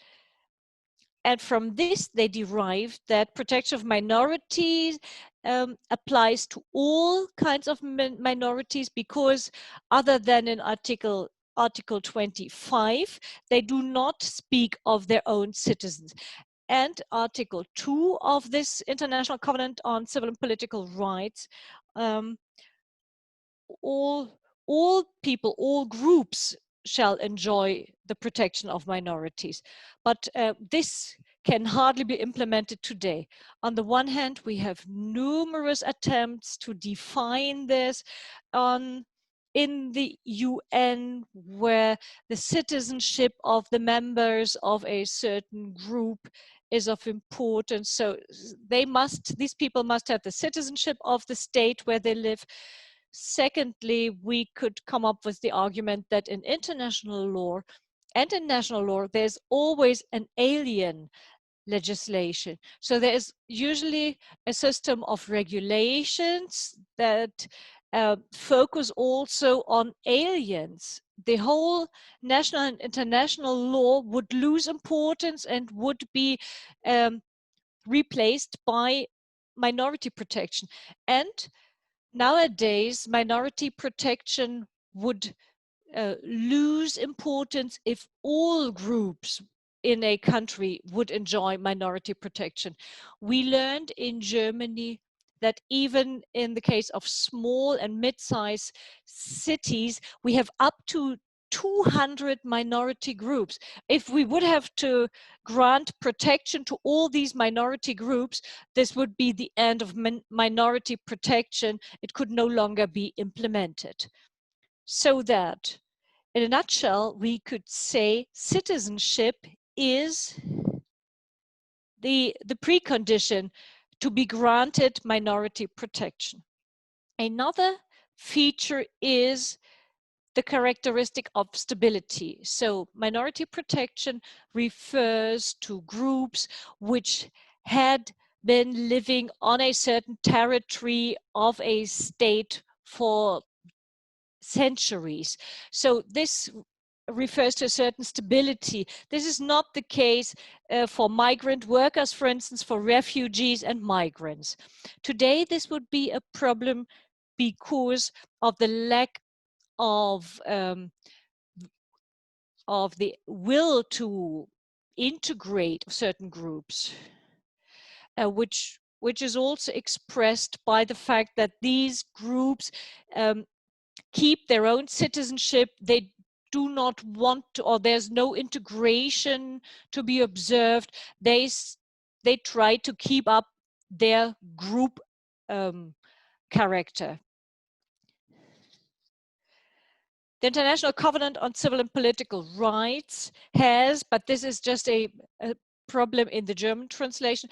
D: And from this, they derived that protection of minorities applies to all kinds of minorities because other than in Article 25, they do not speak of their own citizens. And Article 2 of this International Covenant on Civil and Political Rights, all people, all groups shall enjoy the protection of minorities. But this can hardly be implemented today. On the one hand, we have numerous attempts to define this in the UN, where the citizenship of the members of a certain group is of importance. So these people must have the citizenship of the state where they live. Secondly, we could come up with the argument that in international law and in national law, there's always an alien legislation. So there is usually a system of regulations that focus also on aliens. The whole national and international law would lose importance and would be replaced by minority protection. And nowadays, minority protection would lose importance if all groups in a country would enjoy minority protection. We learned in Germany that even in the case of small and mid-sized cities, we have up to 200 minority groups. If we would have to grant protection to all these minority groups, this would be the end of minority protection. It could no longer be implemented. So that, in a nutshell, we could say citizenship is the precondition to be granted minority protection. Another feature is the characteristic of stability. So minority protection refers to groups which had been living on a certain territory of a state for centuries. So this refers to a certain stability. This is not the case for migrant workers, for instance, for refugees and migrants. Today, this would be a problem because of the lack of the will to integrate certain groups, which is also expressed by the fact that these groups keep their own citizenship. They do not want to, or there's no integration to be observed. They try to keep up their group character. The International Covenant on Civil and Political Rights has, but this is just a problem in the German translation,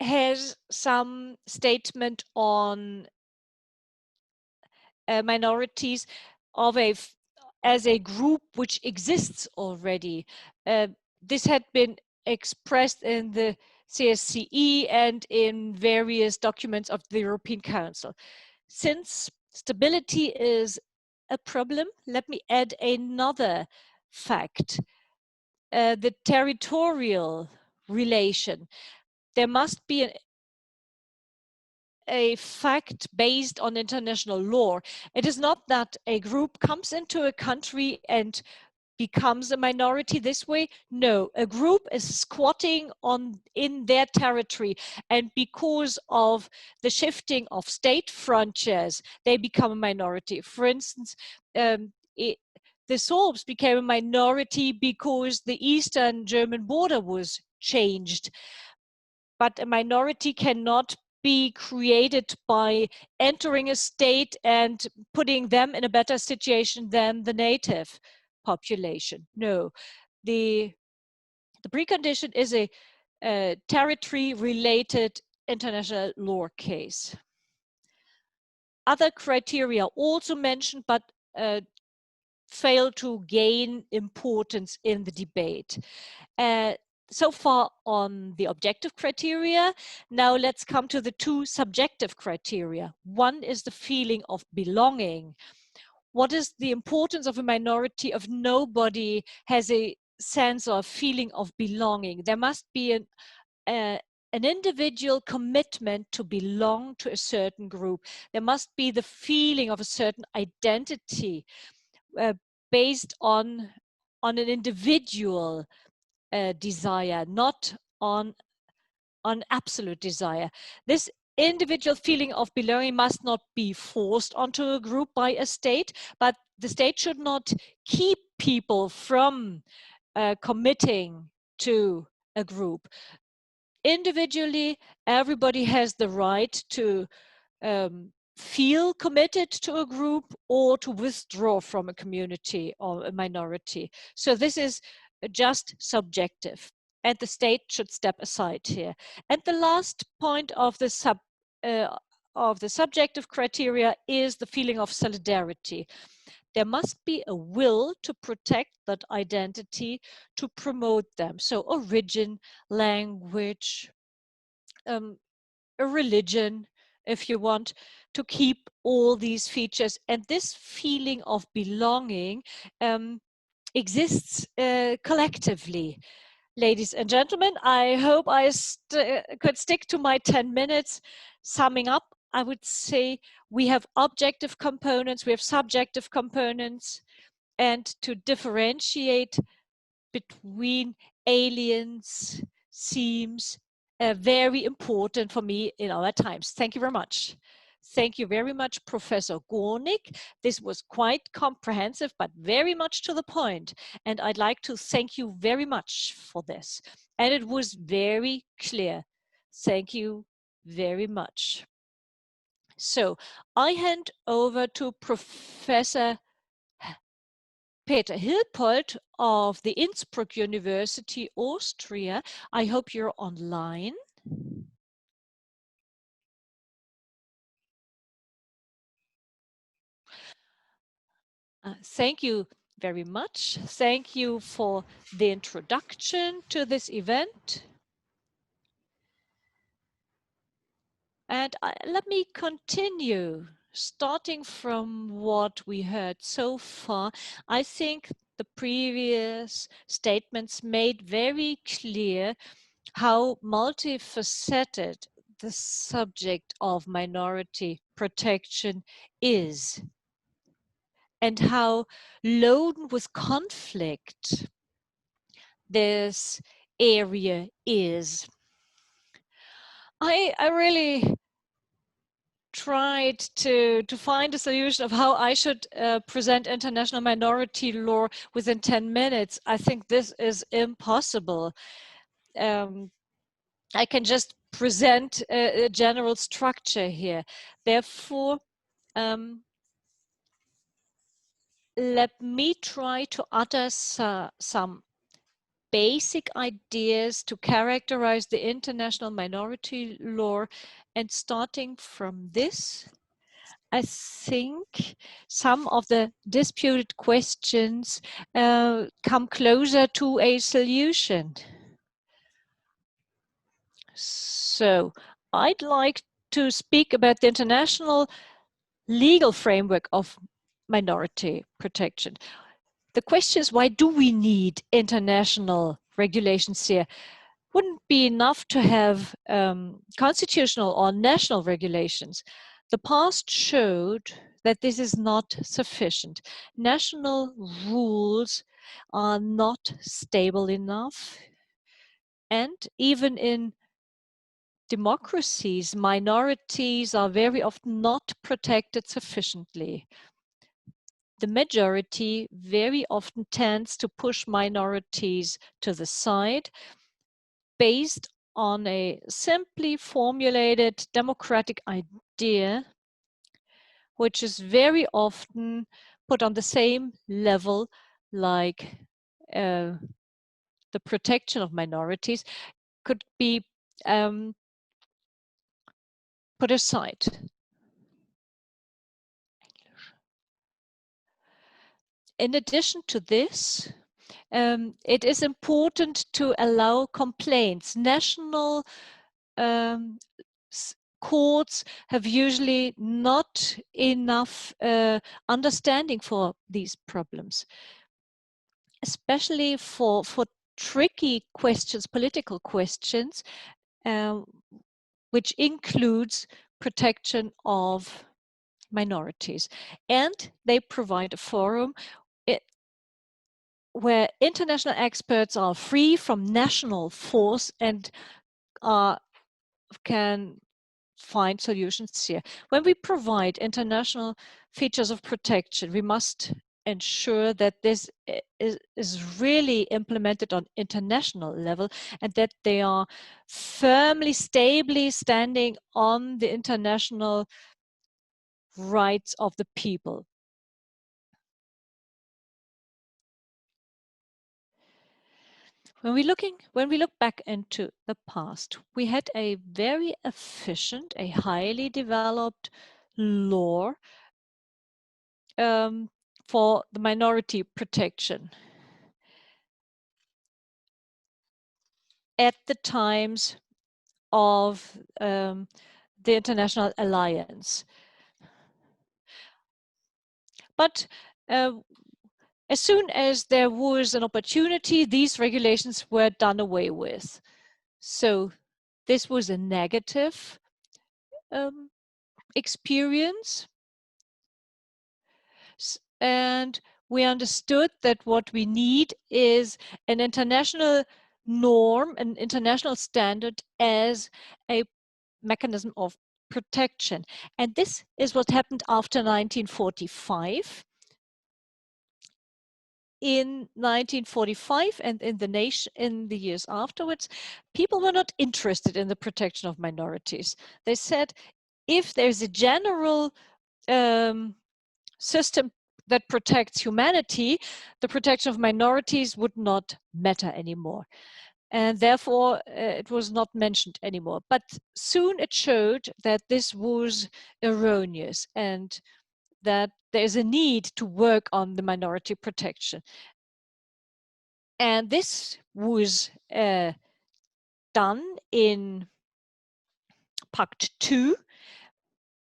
D: has some statement on minorities of as a group which exists already. This had been expressed in the CSCE and in various documents of the European Council. Since stability is a problem, let me add another fact. The territorial relation. There must be a fact based on international law. It is not that a group comes into a country and becomes a minority this way. No, a group is squatting in their territory, and because of the shifting of state frontiers, they become a minority. For instance, the Serbs became a minority because the eastern German border was changed. But a minority cannot be created by entering a state and putting them in a better situation than the native population. No, the precondition is a territory-related international law case. Other criteria also mentioned, but fail to gain importance in the debate. So far on the objective criteria. Now let's come to the two subjective criteria. One is the feeling of belonging. What is the importance of a minority if nobody has a sense or feeling of belonging? There must be an individual commitment to belong to a certain group. There must be the feeling of a certain identity based on an individual desire, not on absolute desire. This individual feeling of belonging must not be forced onto a group by a state, but the state should not keep people from committing to a group. Individually, everybody has the right to feel committed to a group or to withdraw from a community or a minority. So this is just subjective, and the state should step aside here. And the last point of the subjective criteria is the feeling of solidarity. There must be a will to protect that identity, to promote them. So origin, language, a religion, if you want, to keep all these features. And this feeling of belonging exists collectively. Ladies and gentlemen, I hope I could stick to my 10 minutes. Summing up, I would say we have objective components, we have subjective components, and to differentiate between aliens seems very important for me in our times. Thank you very much. Thank you very much, Professor Gornick. This was quite comprehensive, but very much to the point. And I'd like to thank you very much for this. And it was very clear. Thank you very much. So I hand over to Professor Peter Hilpold of the Innsbruck University, Austria. I hope you're online. Thank you very much. Thank you for the introduction to this event. And let me continue. Starting from what we heard so far, I think the previous statements made very clear how multifaceted the subject of minority protection is, and how loaded with conflict this area is. I really tried to find a solution of how I should present international minority law within 10 minutes. I think this is impossible. I can just present a general structure here. Therefore, let me try to utter some basic ideas to characterize the international minority law. And starting from this, I think some of the disputed questions come closer to a solution. So I'd like to speak about the international legal framework of minority protection. The question is, why do we need international regulations here? Wouldn't it be enough to have constitutional or national regulations? The past showed that this is not sufficient. National rules are not stable enough. And even in democracies, minorities are very often not protected sufficiently. The majority very often tends to push minorities to the side based on a simply formulated democratic idea, which is very often put on the same level like the protection of minorities, could be put aside. In addition to this, it is important to allow complaints. National courts have usually not enough understanding for these problems, especially for tricky questions, political questions, which includes protection of minorities. And they provide a forum where international experts are free from national force and can find solutions here. When we provide international features of protection, we must ensure that this is really implemented on international level and that they are firmly, stably standing on the international rights of the people. When we look back into the past, we had a very efficient, a highly developed law for the minority protection at the times of the International Alliance. But as soon as there was an opportunity, these regulations were done away with. So this was a negative experience. And we understood that what we need is an international norm, an international standard as a mechanism of protection. And this is what happened after 1945. In 1945 and in the years afterwards, people were not interested in the protection of minorities. They said, if there's a general system that protects humanity, the protection of minorities would not matter anymore. And therefore, it was not mentioned anymore. But soon it showed that this was erroneous and that there's a need to work on the minority protection. And this was done in Pact 2,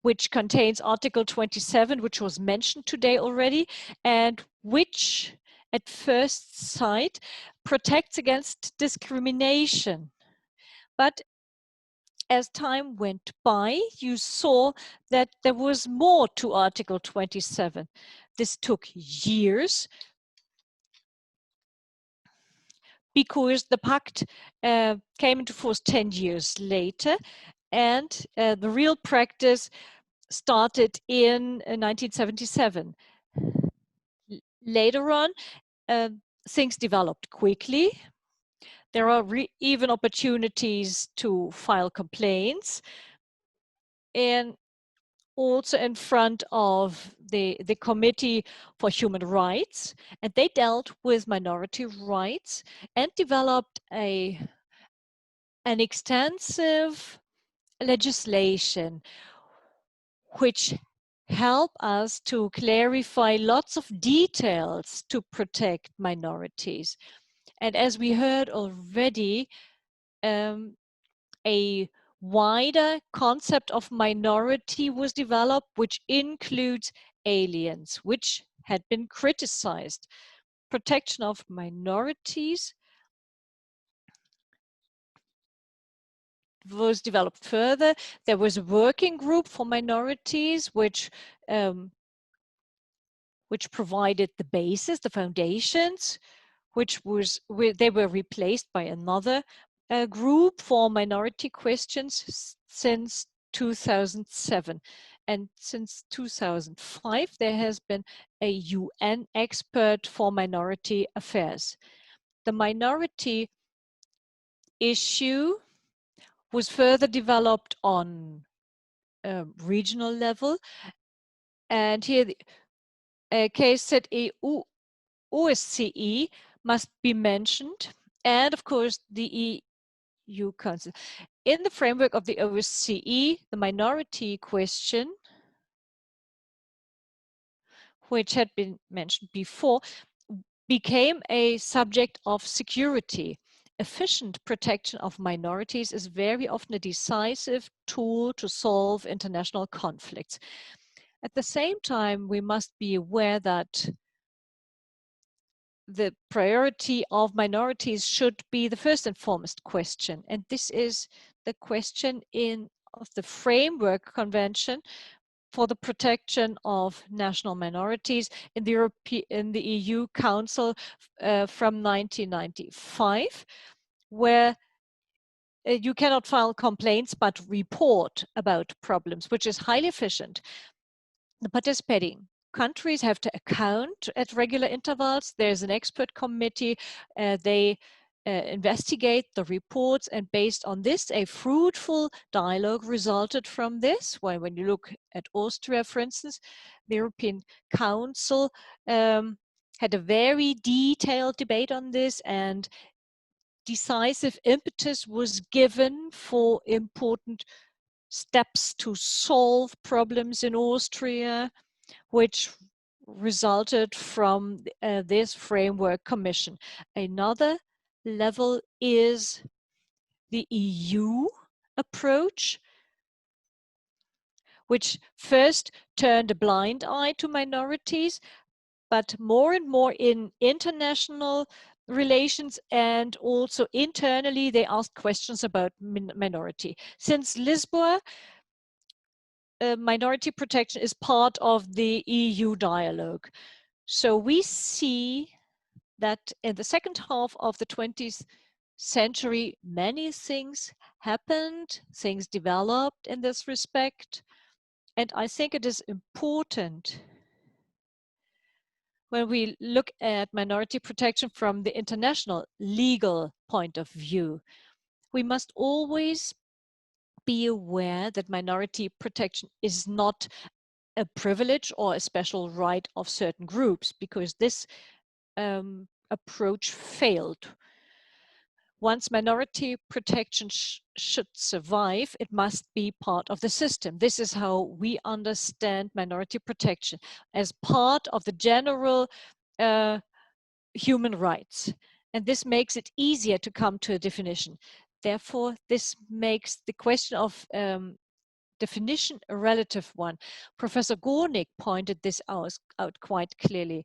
D: which contains Article 27, which was mentioned today already, and which at first sight protects against discrimination. But as time went by, you saw that there was more to Article 27. This took years because the pact came into force 10 years later, and the real practice started in 1977. Later on, things developed quickly. There are even opportunities to file complaints. And also in front of the Committee for Human Rights, and they dealt with minority rights and developed an extensive legislation which help us to clarify lots of details to protect minorities. And as we heard already, a wider concept of minority was developed, which includes aliens, which had been criticized. Protection of minorities was developed further. There was a working group for minorities, which provided the basis, the foundations, they were replaced by another group for minority questions since 2007. And since 2005, there has been a UN expert for minority affairs. The minority issue was further developed on a regional level. And here, the CEE OSCE must be mentioned, and of course the EU Council. In the framework of the OSCE, the minority question, which had been mentioned before, became a subject of security. Efficient protection of minorities is very often a decisive tool to solve international conflicts. At the same time, we must be aware that the priority of minorities should be the first and foremost question. And this is the question of the Framework Convention for the Protection of National Minorities in the EU Council from 1995, where you cannot file complaints but report about problems, which is highly efficient. The participating countries have to account at regular intervals. There's an expert committee. They investigate the reports, and based on this, a fruitful dialogue resulted from this. When you look at Austria, for instance, the European Council had a very detailed debate on this, and decisive impetus was given for important steps to solve problems in Austria, which resulted from this framework commission. Another level is the EU approach, which first turned a blind eye to minorities, but more and more in international relations and also internally, they asked questions about minority. Since Lisbon, minority protection is part of the EU dialogue. So we see that in the second half of the 20th century, many things happened, things developed in this respect. And I think it is important when we look at minority protection from the international legal point of view, we must always be aware that minority protection is not a privilege or a special right of certain groups, because this approach failed. Once minority protection should survive, it must be part of the system. This is how we understand minority protection, as part of the general human rights. And this makes it easier to come to a definition. Therefore, this makes the question of definition a relative one. Professor Gornick pointed this out quite clearly,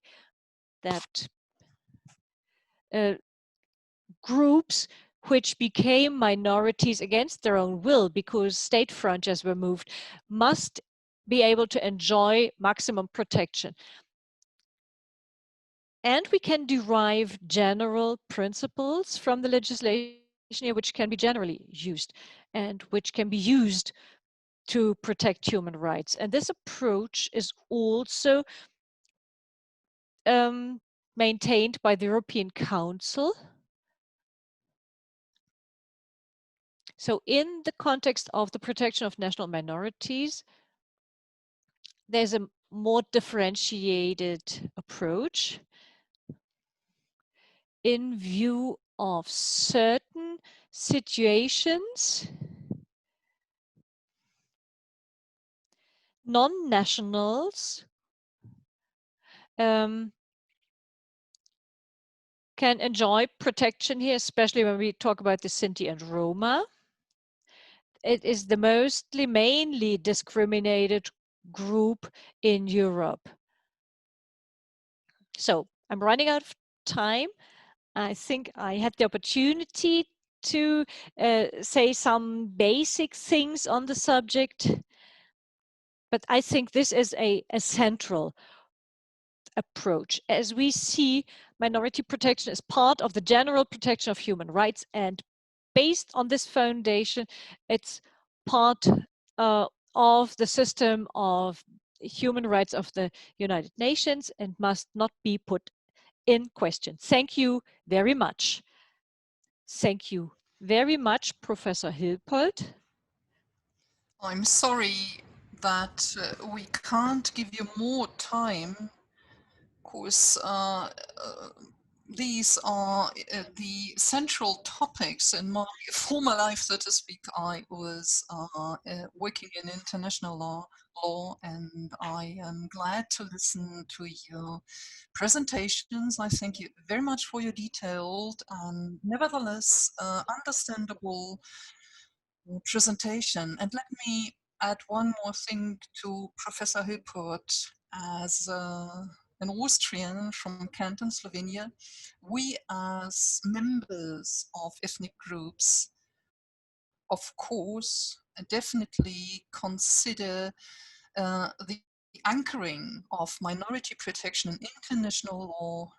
D: that groups which became minorities against their own will because state frontiers were moved must be able to enjoy maximum protection. And we can derive general principles from the legislation here, which can be generally used and which can be used to protect human rights. And this approach is also maintained by the European Council. So in the context of the protection of national minorities, there's a more differentiated approach in view of certain situations. Non-nationals can enjoy protection here, especially when we talk about the Sinti and Roma. It is the mainly discriminated group in Europe. So I'm running out of time. I think I had the opportunity to say some basic things on the subject, but I think this is a central approach. As we see, minority protection is part of the general protection of human rights, and based on this foundation, it's part of the system of human rights of the United Nations and must not be put in question. Thank you very much. Thank you very much, Professor Hilpold.
E: I'm sorry that we can't give you more time, because these are the central topics in my former life, so to speak. I was working in international law, and I am glad to listen to your presentations. I thank you very much for your detailed and nevertheless understandable presentation. And let me add one more thing to Professor Hilpert. As an Austrian from Canton, Slovenia, we as members of ethnic groups, of course, definitely consider the anchoring of minority protection in international law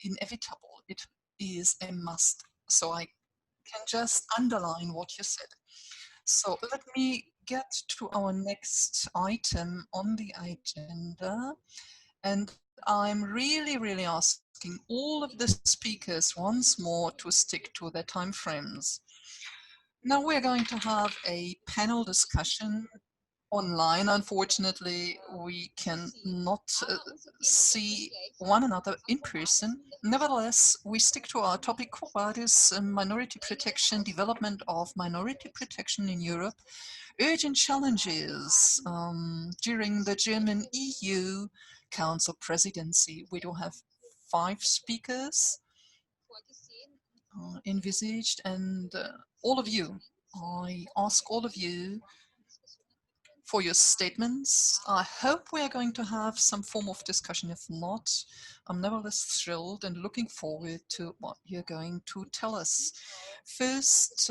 E: inevitable. It is a must. So I can just underline what you said. So let me get to our next item on the agenda. And I'm really asking all of the speakers once more to stick to their time frames. Now we're going to have a panel discussion online. Unfortunately, we cannot see one another in person. Nevertheless, we stick to our topic, that is minority protection, development of minority protection in Europe, urgent challenges during the German EU Council presidency. We do have 5 speakers envisaged, and all of you, I ask all of you for your statements. I hope we are going to have some form of discussion. If not, I'm nevertheless thrilled and looking forward to what you're going to tell us. First,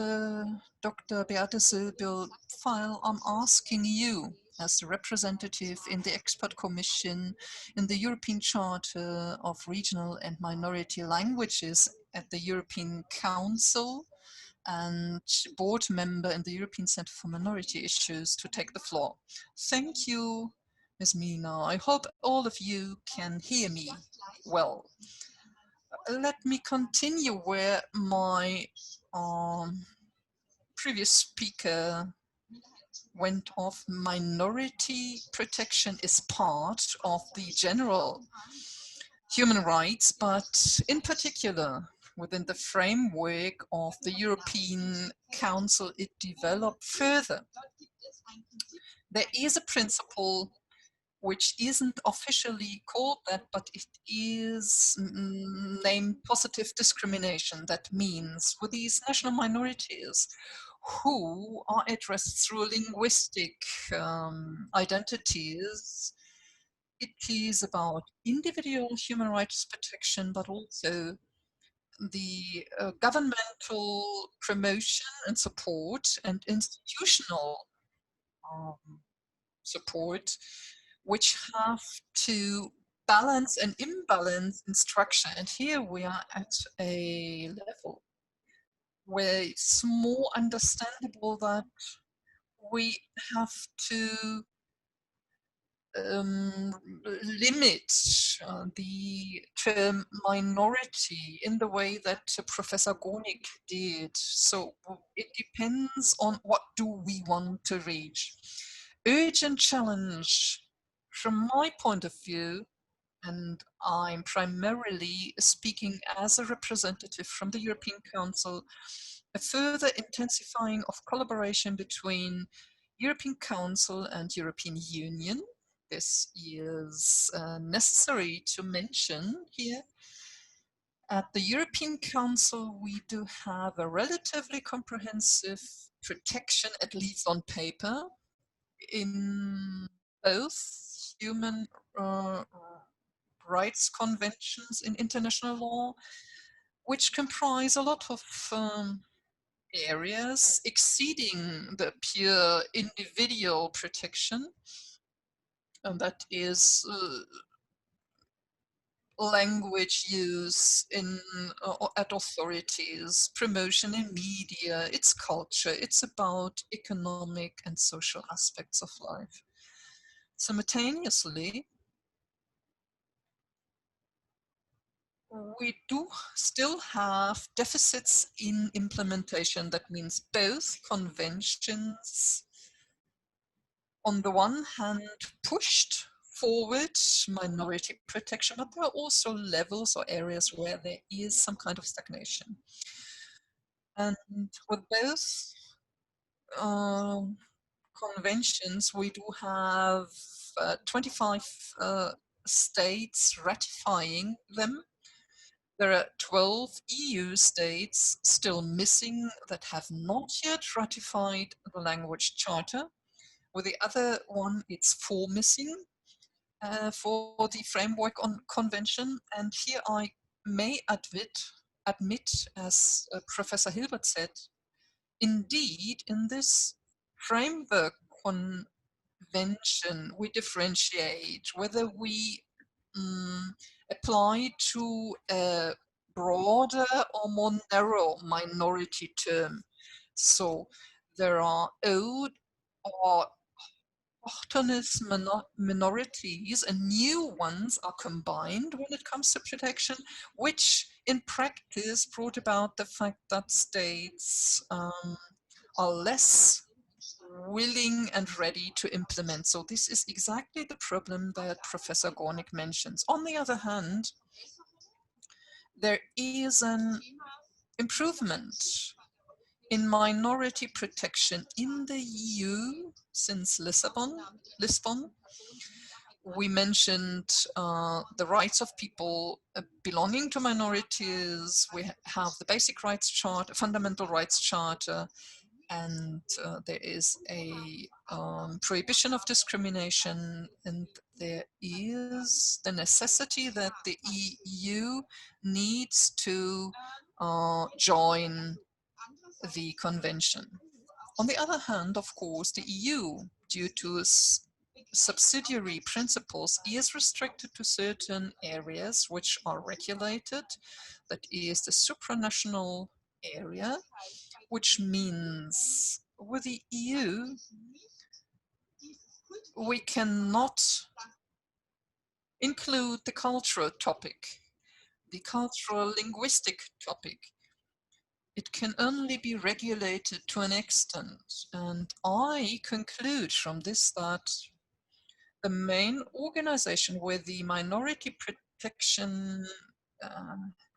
E: Dr. Beate Söbil-Pfeil, I'm asking you, as the representative in the Expert Commission in the European Charter of Regional and Minority Languages at the European Council, and board member in the European Center for Minority Issues, to take the floor. Thank you, Ms. Mina. I hope all of you can hear me well. Let me continue where my previous speaker went off. Minority protection is part of the general human rights, but in particular, within the framework of the European Council, it developed further. There is a principle which isn't officially called that, but it is named positive discrimination. That means with these national minorities who are addressed through linguistic identities, it is about individual human rights protection, but also the governmental promotion and support and institutional support, which have to balance an imbalance in structure. And here we are at a level where it's more understandable that we have to limit the term minority in the way that Professor Gornik did. So it depends on what do we want to reach. urgent challenge from my point of view, and I'm primarily speaking as a representative from the European Council, a further intensifying of collaboration between European Council and European Union. This is necessary to mention here. At the European Council, we do have a relatively comprehensive protection, at least on paper, in both human rights conventions in international law, which comprise a lot of areas exceeding the pure individual protection, and that is language use in at authorities, promotion in media, it's culture, it's about economic and social aspects of life. Simultaneously, we do still have deficits in implementation. That means both conventions, on the one hand, pushed forward minority protection, but there are also levels or areas where there is some kind of stagnation. And with both conventions, we do have 25 states ratifying them. There are 12 EU states still missing that have not yet ratified the language charter. With the other one, it's 4 missing for the framework on convention. And here I may admit, as Professor Hilbert said, indeed, in this framework convention, we differentiate whether we apply to a broader or more narrow minority term. So there are old or autonomous minorities, and new ones are combined when it comes to protection, which in practice brought about the fact that states are less willing and ready to implement. So this is exactly the problem that Professor Gornick mentions. On the other hand, there is an improvement in minority protection in the EU since Lisbon. We mentioned the rights of people belonging to minorities. We have the Basic Rights Charter, Fundamental Rights Charter, and there is a prohibition of discrimination, and there is the necessity that the EU needs to join the convention. On the other hand, of course, the EU, due to subsidiary principles, is restricted to certain areas which are regulated. That is the supranational area, which means with the EU, we cannot include the cultural topic, the cultural linguistic topic. It can only be regulated to an extent. And I conclude from this that the main organization where the minority protection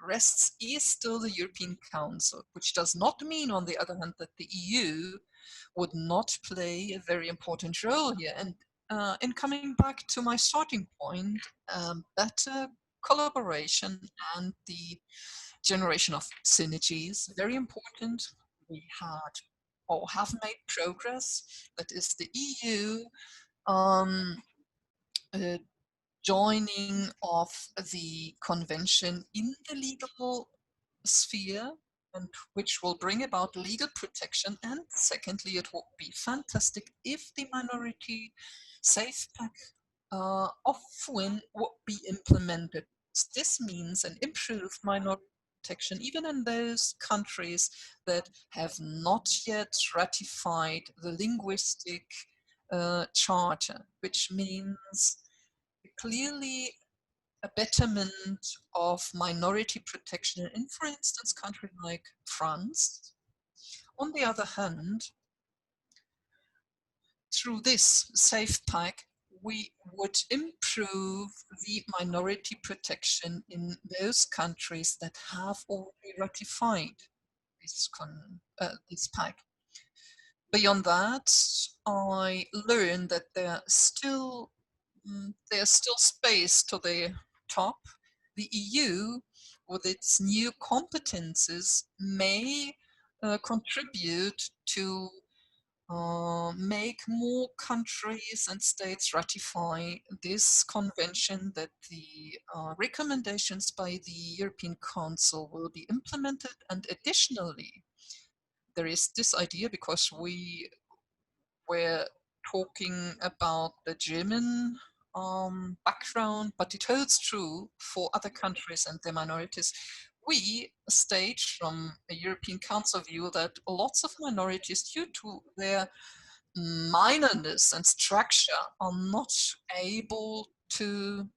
E: rests is still the European Council, which does not mean, on the other hand, that the EU would not play a very important role here. And in coming back to my starting point, better collaboration and the generation of synergies, very important. We had or have made progress. That is the EU joining of the convention in the legal sphere, and which will bring about legal protection. And secondly, it would be fantastic if the minority safe pack of WIN would be implemented. This means an improved minority protection, even in those countries that have not yet ratified the linguistic charter, which means clearly a betterment of minority protection in, for instance, countries like France. On the other hand, through this safe pack, we would improve the minority protection in those countries that have already ratified this pact. Beyond that, I learned that there's still space to the top. The EU, with its new competences, may contribute to make more countries and states ratify this convention, that the recommendations by the European Council will be implemented. And additionally, there is this idea, because we were talking about the German background, but it holds true for other countries and their minorities. We state from a European Council view that lots of minorities, due to their minoreness and structure, are not able to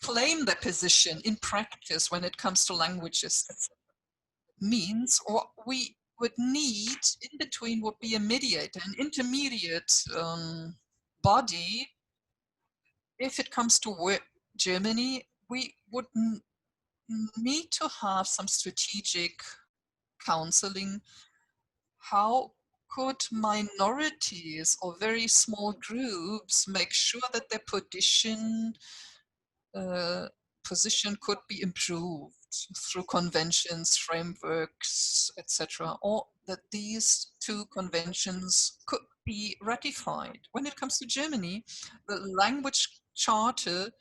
E: claim their position in practice when it comes to languages. Means, or we would need, in between would be a mediator, an intermediate body. If it comes to Germany, we would need to have some strategic counseling. How could minorities or very small groups make sure that their position could be improved through conventions, frameworks, etc., or that these two conventions could be ratified? When it comes to Germany, the language charter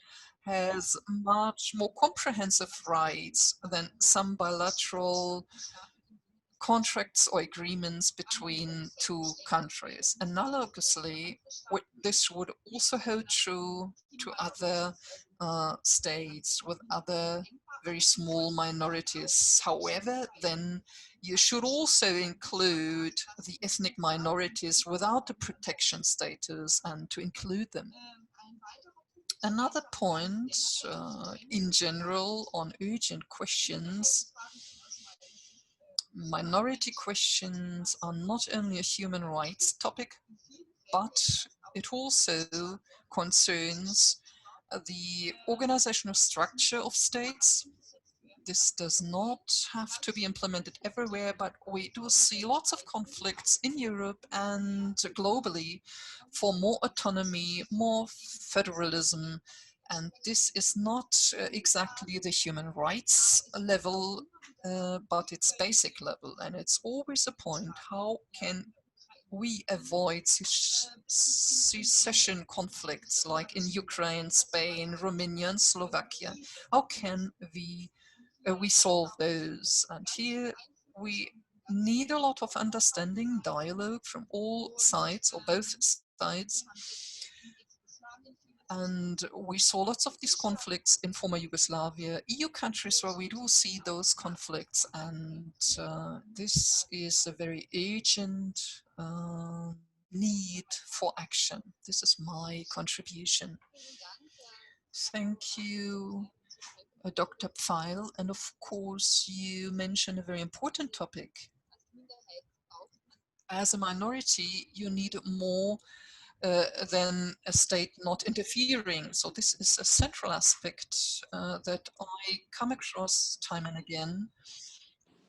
E: has much more comprehensive rights than some bilateral contracts or agreements between two countries. Analogously, this would also hold true to other states with other very small minorities. However, then you should also include the ethnic minorities without the protection status, and to include them. Another point in general on urgent questions: minority questions are not only a human rights topic, but it also concerns the organizational structure of states. This does not have to be implemented everywhere, but we do see lots of conflicts in Europe and globally for more autonomy, more federalism. And this is not exactly the human rights level, but it's basic level. And it's always a point: how can we avoid secession conflicts like in Ukraine, Spain, Romania, and Slovakia? How can we solve those? And here we need a lot of understanding, dialogue from all sides, or both sides. And we saw lots of these conflicts in former Yugoslavia, EU countries where we do see those conflicts. And this is a very urgent need for action. This is my contribution. Thank you, Dr. Pfeil. And of course, you mentioned a very important topic. As a minority, you need more than a state not interfering. So this is a central aspect that I come across time and again,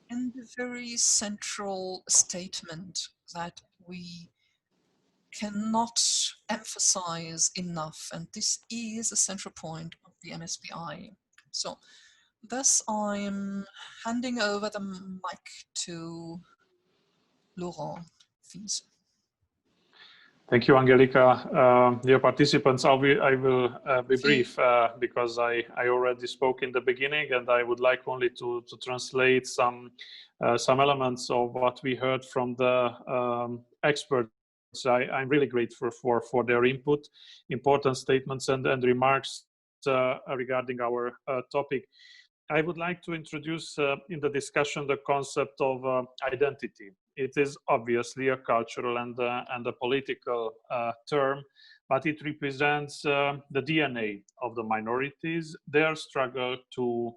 E: and a very central statement that we cannot emphasize enough. And this is a central point of the MSBI. So thus I'm handing over the mic to Laurent, please.
C: Thank you, Angelika. Dear participants, I will be brief because I already spoke in the beginning, and I would like only to translate some elements of what we heard from the experts. I'm really grateful for their input, important statements and remarks regarding our topic. I would like to introduce in the discussion the concept of identity. It is obviously a cultural and a political term, but it represents the DNA of the minorities, their struggle to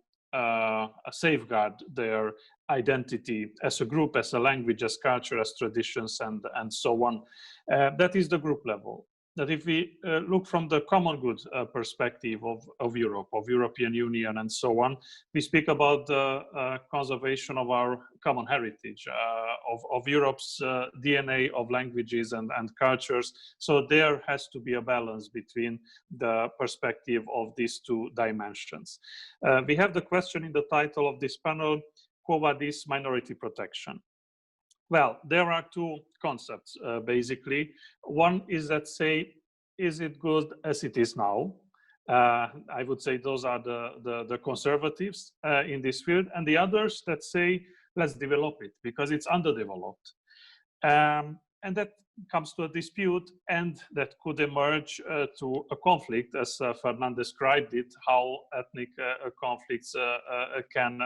C: safeguard their identity as a group, as a language, as culture, as traditions, and so on. That is the group level. That if we look from the common good perspective of Europe, of European Union, and so on, we speak about the conservation of our common heritage, of Europe's DNA of languages and cultures. So there has to be a balance between the perspective of these two dimensions. We have the question in the title of this panel, Quo Vadis minority protection? Well, there are two concepts, basically. One is that say, is it good as it is now? I would say those are the conservatives in this field, and the others that say, let's develop it because it's underdeveloped. And that comes to a dispute, and that could emerge to a conflict, as Fernand described it, how ethnic conflicts can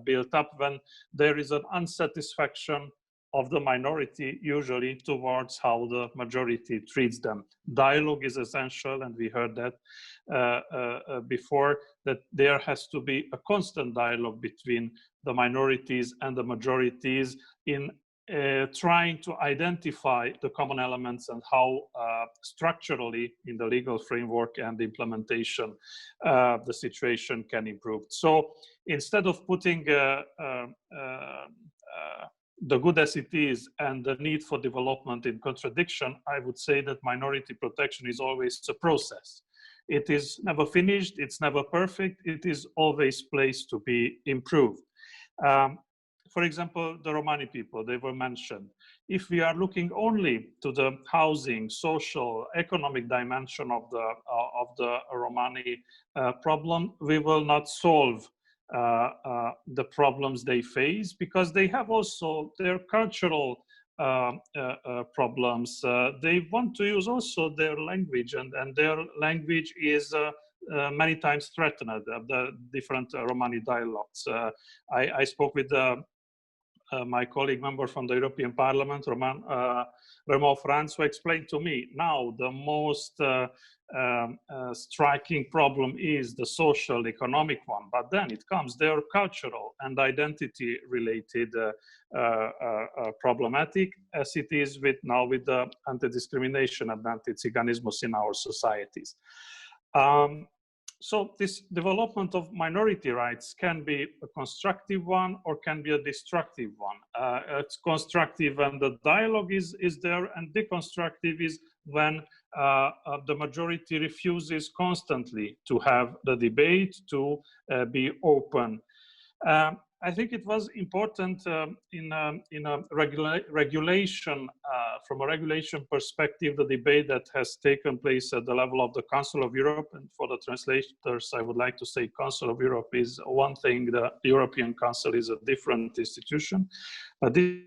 C: build up when there is an unsatisfaction of the minority, usually towards how the majority treats them. Dialogue is essential, and we heard that before, that there has to be a constant dialogue between the minorities and the majorities in trying to identify the common elements and how structurally in the legal framework and implementation the situation can improve. So instead of putting the good as it is and the need for development in contradiction, I would say that minority protection is always a process. It is never finished, it's never perfect, it is always placed to be improved. For example, the Romani people, they were mentioned. If we are looking only to the housing, social, economic dimension of the Romani problem, we will not solve the problems they face, because they have also their cultural problems. They want to use also their language, and their language is many times threatened, the different Romani dialects. I spoke with my colleague member from the European Parliament, Raymond France, who explained to me now the most striking problem is the social, economic one, but then it comes their cultural and identity related problematic, as it is with now with the anti-discrimination and anti-Tsiganismus in our societies. So this development of minority rights can be a constructive one or can be a destructive one. It's constructive when the dialogue is there, and deconstructive is when the majority refuses constantly to have the debate, to be open. I think it was important in a regulation, from a regulation perspective, the debate that has taken place at the level of the Council of Europe. And for the translators, I would like to say Council of Europe is one thing, the European Council is a different institution. But this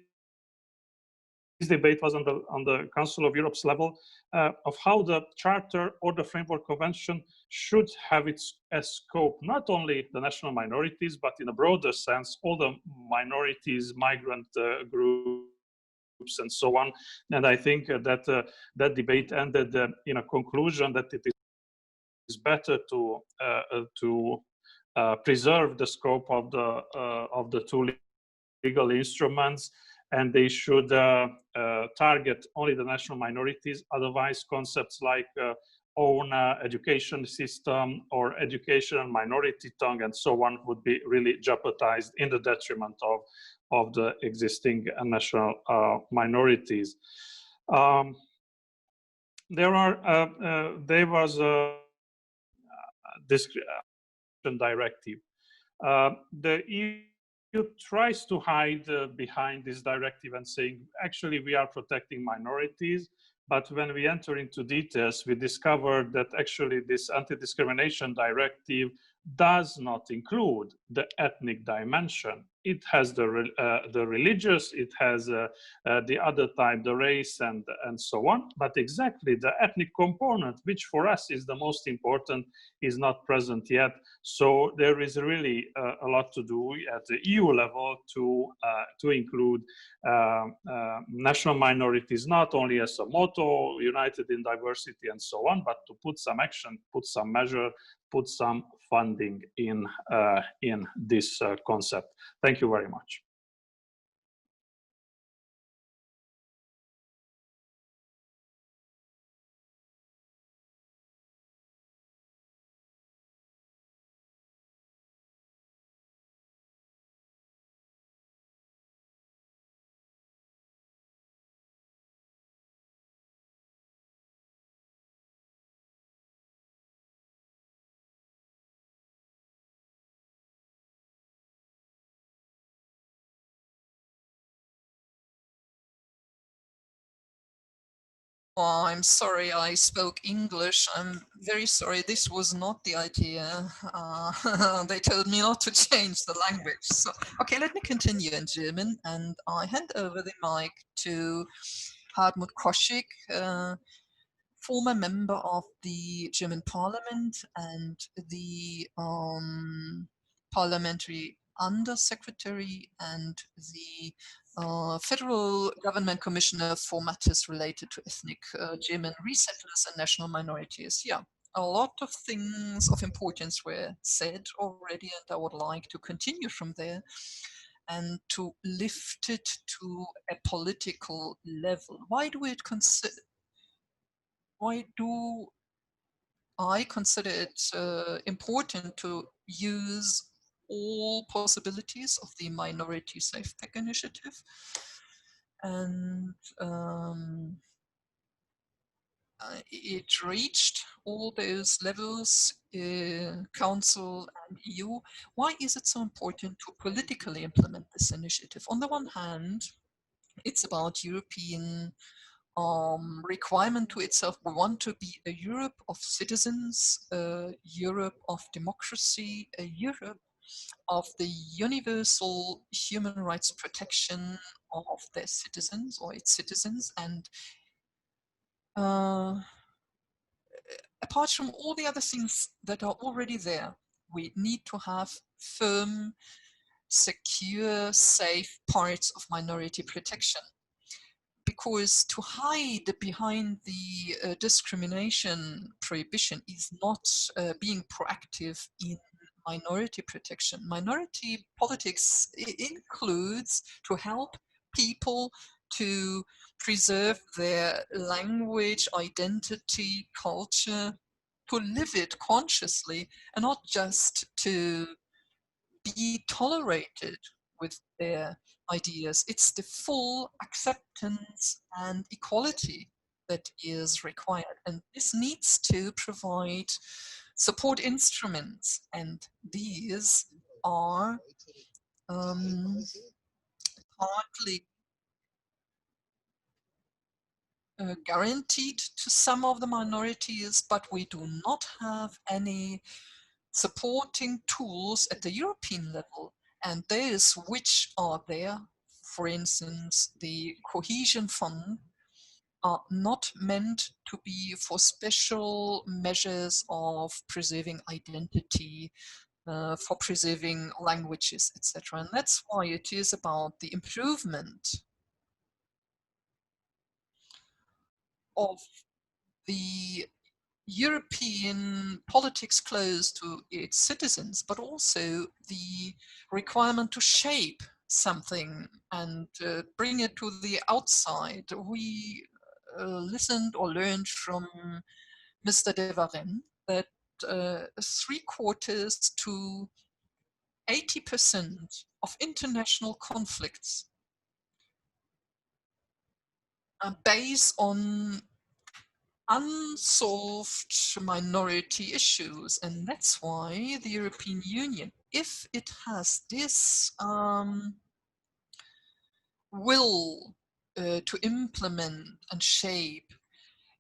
C: debate was on the Council of Europe's level of how the Charter or the Framework Convention should have its scope, not only the national minorities, but in a broader sense, all the minorities, migrant groups, and so on. And I think that that debate ended in a conclusion that it is better to preserve the scope of the two legal instruments, and they should target only the national minorities. Otherwise, concepts like own education system or education and minority tongue and so on would be really jeopardized in the detriment of the existing national minorities. There was a discrimination directive. The EU tries to hide behind this directive and saying, actually, we are protecting minorities. But when we enter into details, we discovered that actually this anti-discrimination directive does not include the ethnic dimension. It has the religious, it has the other type, the race, and so on. But exactly the ethnic component, which for us is the most important, is not present yet. So there is really a lot to do at the EU level to include national minorities, not only as a motto, united in diversity and so on, but to put some action, put some measure, put some funding in this concept. Thank you very much.
E: Oh, I'm sorry I spoke English. I'm very sorry. This was not the idea. They told me not to change the language. So, okay, let me continue in German, and I hand over the mic to Hartmut Koschig, former member of the German Parliament and the parliamentary undersecretary and the federal government commissioner for matters related to ethnic German resettlers and national minorities. Yeah, a lot of things of importance were said already, and I would like to continue from there and to lift it to a political level. Why do I consider it important to use all possibilities of the Minority Safe Pack initiative? And it reached all those levels, Council and EU. Why is it so important to politically implement this initiative? On the one hand, it's about European requirement to itself. We want to be a Europe of citizens, a Europe of democracy, a Europe of the universal human rights protection of their citizens or its citizens. And apart from all the other things that are already there, we need to have firm, secure, safe parts of minority protection. Because to hide behind the discrimination prohibition is not being proactive in minority protection. Minority politics includes to help people to preserve their language, identity, culture, to live it consciously, and not just to be tolerated with their ideas. It's the full acceptance and equality that is required. And this needs to provide support instruments. And these are partly guaranteed to some of the minorities, but we do not have any supporting tools at the European level. And those which are there, for instance, the cohesion fund, are not meant to be for special measures of preserving identity, for preserving languages, etc. And that's why it is about the improvement of the European politics close to its citizens, but also the requirement to shape something and bring it to the outside. We listened or learned from Mr. De Varenne that 3/4 to 80% of international conflicts are based on unsolved minority issues. And that's why the European Union, if it has this will to implement and shape,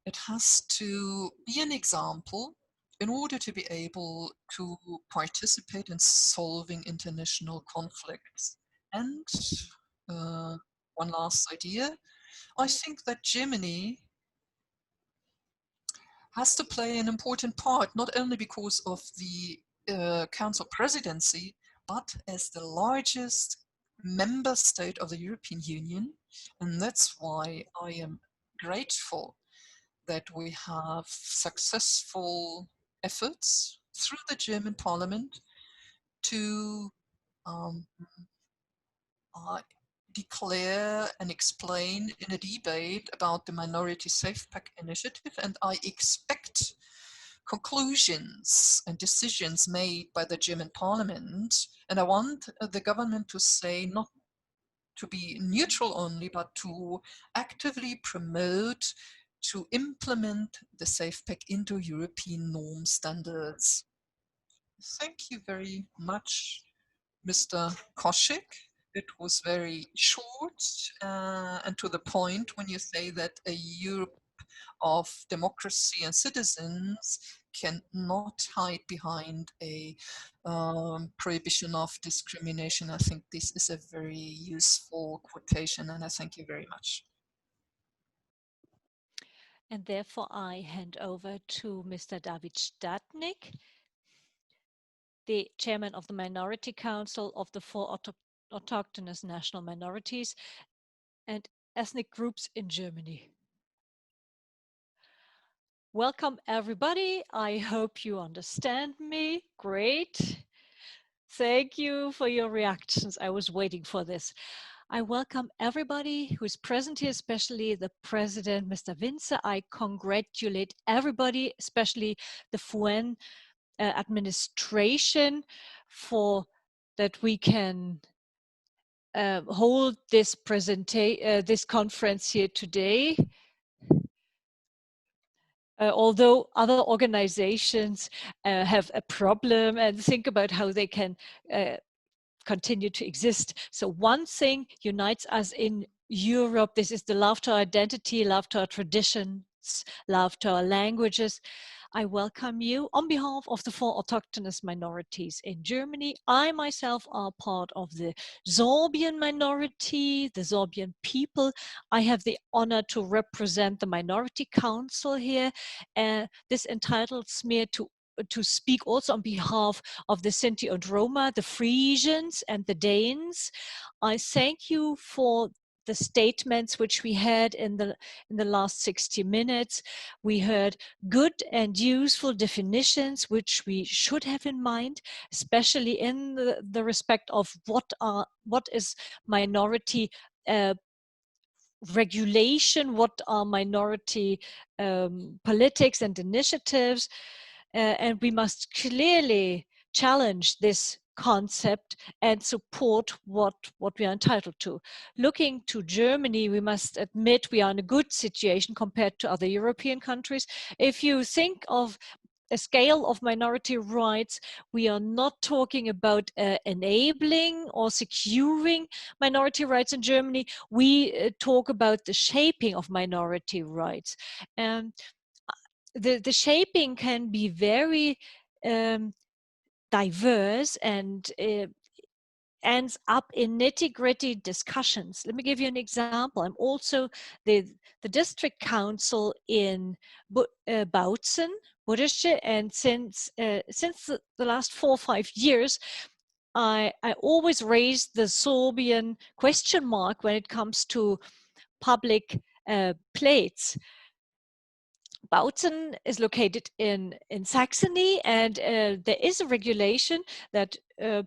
E: it has to be an example in order to be able to participate in solving international conflicts. And one last idea, I think that Germany has to play an important part, not only because of the Council presidency, but as the largest member state of the European Union. And that's why I am grateful that we have successful efforts through the German parliament to declare and explain in a debate about the Minority Safe Pack initiative, and I expect conclusions and decisions made by the German parliament, and I want the government to say not to be neutral only, but to actively promote, to implement the Safe Pack into European norm standards. Thank you very much, Mr. Koschek. It was very short and to the point when you say that a Europe of democracy and citizens cannot hide behind a prohibition of discrimination. I think this is a very useful quotation, and I thank you very much.
D: And therefore, I hand over to Mr. David Stadnik, the chairman of the Minority Council of the 4 autochthonous national minorities and ethnic groups in Germany. Welcome, everybody. I hope you understand me. Great. Thank you for your reactions. I was waiting for this. I welcome everybody who is present here, especially the president, Mr. Winzer. I congratulate everybody, especially the FUEN administration, for that we can hold this this conference here today. Although other organizations have a problem and think about how they can continue to exist. So one thing unites us in Europe. This is the love to our identity, love to our traditions, love to our languages. I welcome you on behalf of the 4 autochthonous minorities in Germany. I myself are part of the Sorbian minority, the Sorbian people. I have the honor to represent the Minority Council here. This entitles me to speak also on behalf of the Sinti and Roma, the Frisians and the Danes. I thank you for the statements which we had in the last 60 minutes. We heard good and useful definitions which we should have in mind, especially in the respect of what is minority regulation, what are minority politics and initiatives, and we must clearly challenge this concept and support what we are entitled to. Looking to Germany, we must admit we are in a good situation compared to other European countries. If you think of a scale of minority rights, we are not talking about enabling or securing minority rights in Germany. We talk about the shaping of minority rights. And the shaping can be very diverse and ends up in nitty-gritty discussions. Let me give you an example. I'm also the district council in Bautzen, Budische, and since the last 4 or 5 years, I always raise the Sorbian question mark when it comes to public plates. Bautzen is located in Saxony, and there is a regulation that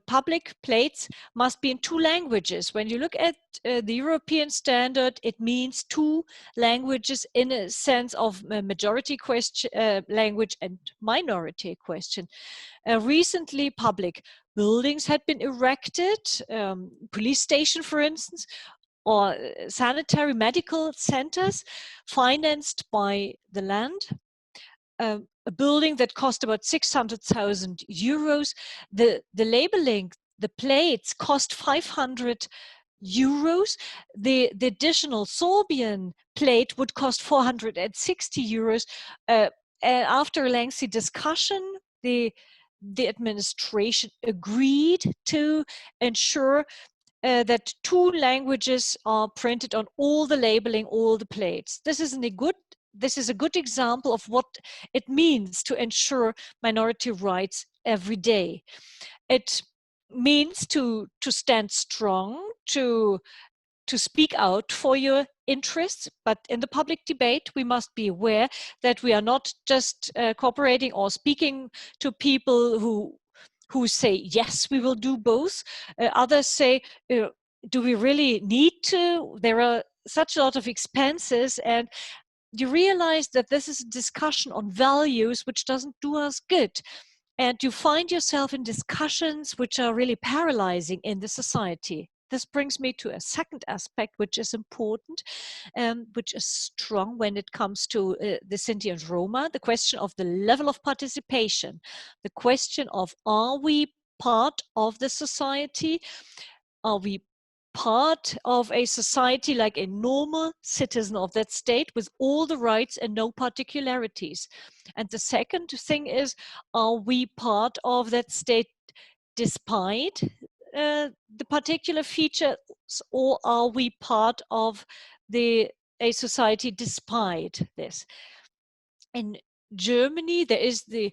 D: public plates must be in 2 languages. When you look at the European standard, it means 2 languages in a sense of majority question, language and minority question. Recently, public buildings had been erected, police station, for instance, or sanitary medical centers financed by the land. A building that cost about 600,000 euros. The labeling, the plates cost 500 euros. The additional Sorbian plate would cost 460 euros. And after a lengthy discussion, the administration agreed to ensure that 2 languages are printed on all the labeling, all the plates. This is a good example of what it means to ensure minority rights every day. It means to stand strong, to speak out for your interests, but in the public debate, we must be aware that we are not just cooperating or speaking to people who say, yes, we will do both. Others say, do we really need to? There are such a lot of expenses, and you realize that this is a discussion on values which doesn't do us good. And you find yourself in discussions which are really paralyzing in the society. This brings me to a second aspect, which is important, which is strong when it comes to the Sinti and Roma, the question of the level of participation, the question of, are we part of the society? Are we part of a society like a normal citizen of that state with all the rights and no particularities? And the second thing is, are we part of that state despite the particular features, or are we part of a society despite this? In Germany, there is the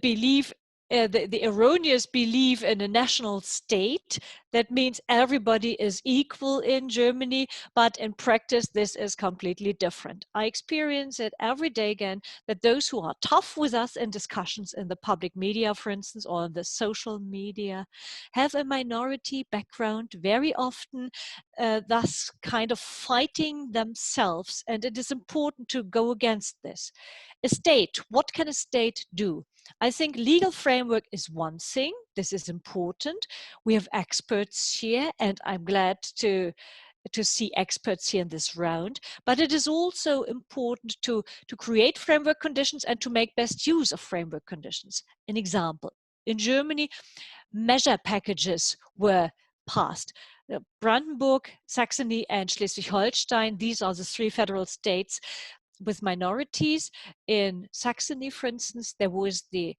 D: belief, the erroneous belief in a national state. That means everybody is equal in Germany, but in practice, this is completely different. I experience it every day again, that those who are tough with us in discussions in the public media, for instance, or in the social media, have a minority background very often, thus kind of fighting themselves. And it is important to go against this. A state, what can a state do? I think legal framework is one thing. This is important. We have experts here, and I'm glad to see experts here in this round. But it is also important to create framework conditions and to make best use of framework conditions. An example, in Germany, measure packages were passed. Brandenburg, Saxony, and Schleswig-Holstein, these are the three federal states with minorities. In Saxony, for instance, there was the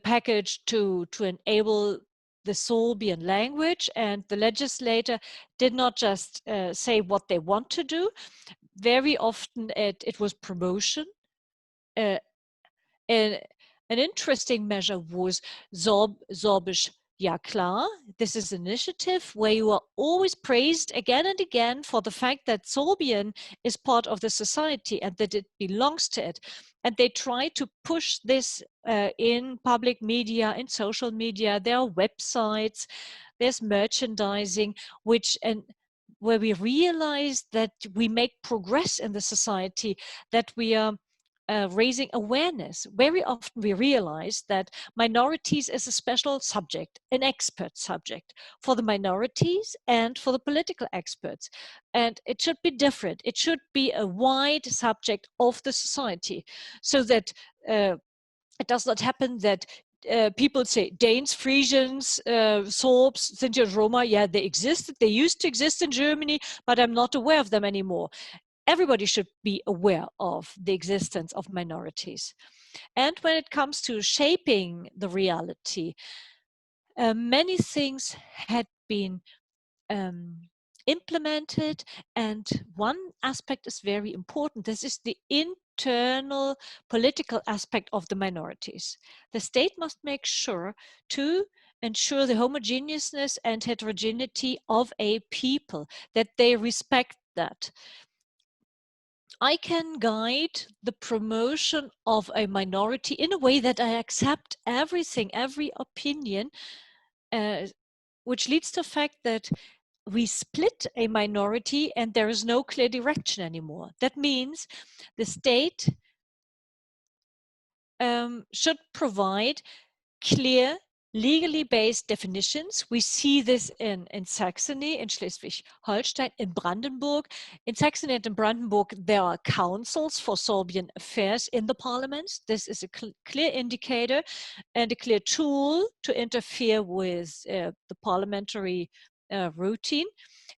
D: package to enable the Sorbian language, and the legislator did not just say what they want to do. Very often it was promotion. An interesting measure was Sorbisch Ja klar. This is an initiative where you are always praised again and again for the fact that Sorbian is part of the society and that it belongs to it. And they try to push this in public media, in social media. There are websites, there's merchandising, where we realize that we make progress in the society, that we are raising awareness. Very often we realize that minorities is a special subject, an expert subject for the minorities and for the political experts. And it should be different. It should be a wide subject of the society, so that it does not happen that people say Danes, Frisians, Sorbs, Sinti and Roma, yeah, they existed, they used to exist in Germany, but I'm not aware of them anymore. Everybody should be aware of the existence of minorities. And when it comes to shaping the reality, many things had been implemented, and one aspect is very important. This is the internal political aspect of the minorities. The state must make sure to ensure the homogeneousness and heterogeneity of a people, that they respect that. I can guide the promotion of a minority in a way that I accept everything, every opinion, which leads to the fact that we split a minority and there is no clear direction anymore. That means the state should provide clear, legally based definitions. We see this in Saxony, in Schleswig-Holstein, in Brandenburg. In Saxony and in Brandenburg, there are councils for Sorbian affairs in the parliaments. This is a clear indicator and a clear tool to interfere with the parliamentary routine.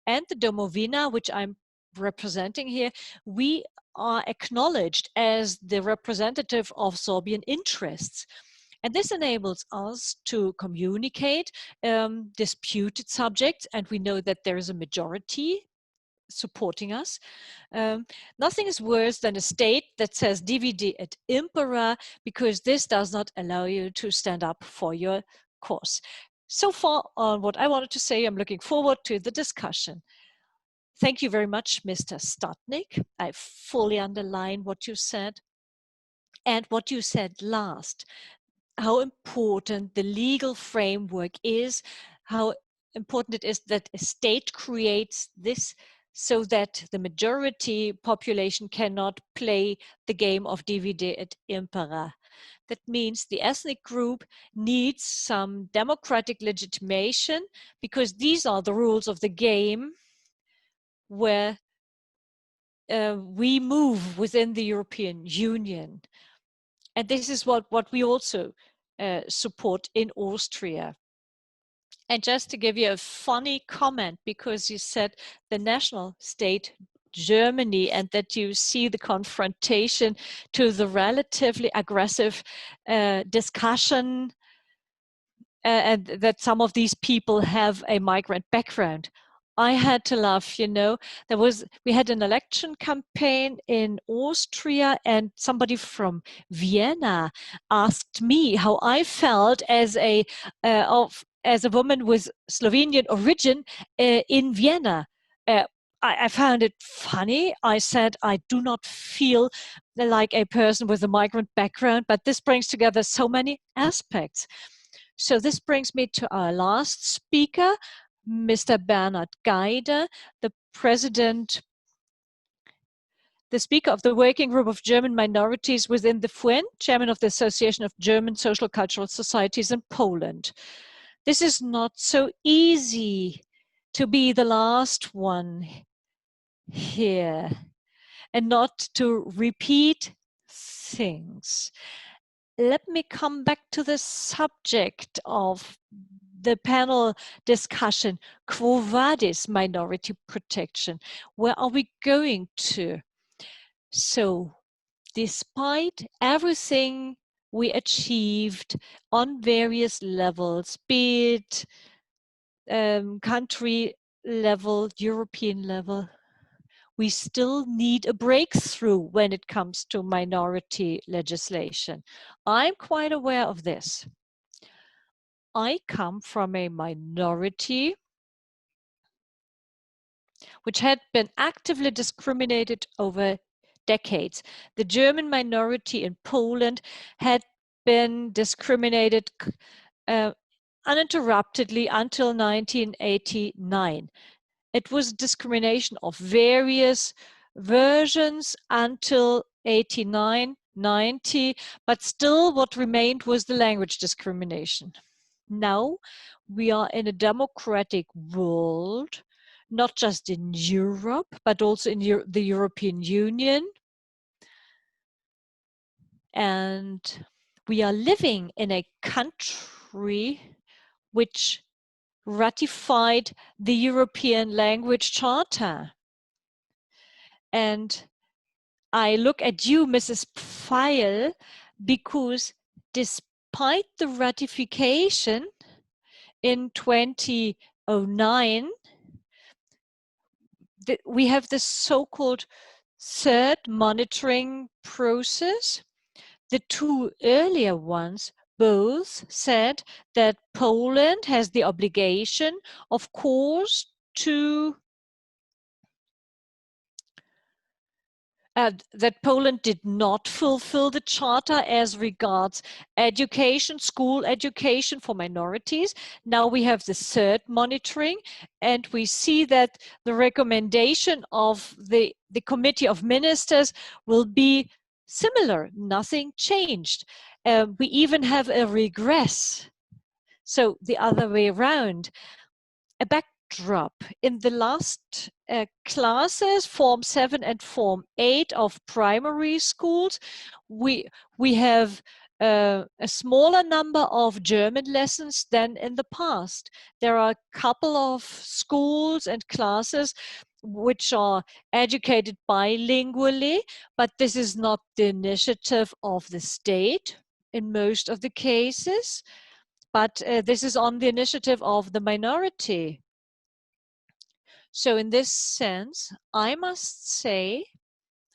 D: And the Domovina, which I'm representing here, we are acknowledged as the representative of Sorbian interests. And this enables us to communicate disputed subjects, and we know that there is a majority supporting us. Nothing is worse than a state that says divide et impera, because this does not allow you to stand up for your cause. So far on what I wanted to say, I'm looking forward to the discussion. thank you very much, Mr. Stutnik. I fully underline what you said. And what you said last, how important the legal framework is, how important it is that a state creates this so that the majority population cannot play the game of divide et impera. That means the ethnic group needs some democratic legitimation because these are the rules of the game where we move within the European Union. And this is what we also support in Austria. And just to give you a funny comment, because you said the national state Germany and that you see the confrontation to the relatively aggressive discussion and that some of these people have a migrant background. I had to laugh, you know. We had an election campaign in Austria and somebody from Vienna asked me how I felt as a woman with Slovenian origin in Vienna. I found it funny. I said, I do not feel like a person with a migrant background, but this brings together so many aspects. So this brings me to our last speaker, Mr. Bernhard Geider, the speaker of the Working Group of German Minorities within the FUEN, chairman of the Association of German Social Cultural Societies in Poland. This is not so easy to be the last one here and not to repeat things. Let me come back to the subject of the panel discussion, Quo Vadis minority protection. Where are we going to? So, despite everything we achieved on various levels, be it country level, European level, we still need a breakthrough when it comes to minority legislation. I'm quite aware of this. I come from a minority which had been actively discriminated over decades. The German minority in Poland had been discriminated uninterruptedly until 1989. It was discrimination of various versions until 89, 90, but still what remained was the language discrimination. Now we are in a democratic world, not just in Europe, but also in the European Union. And we are living in a country which ratified the European Language Charter. And I look at you, Mrs. Pfeil, because despite the ratification in 2009, we have this so-called third monitoring process. The two earlier ones both said that Poland has the obligation, of course, to that Poland did not fulfill the charter as regards education, school education for minorities. Now we have the third monitoring, and we see that the recommendation of the Committee of Ministers will be similar. Nothing changed. We even have a regress. So the other way around. A backdrop. In the last classes, Form 7 and Form 8 of primary schools, we have a smaller number of German lessons than in the past. There are a couple of schools and classes which are educated bilingually, but this is not the initiative of the state in most of the cases. But this is on the initiative of the minority. So in this sense, I must say,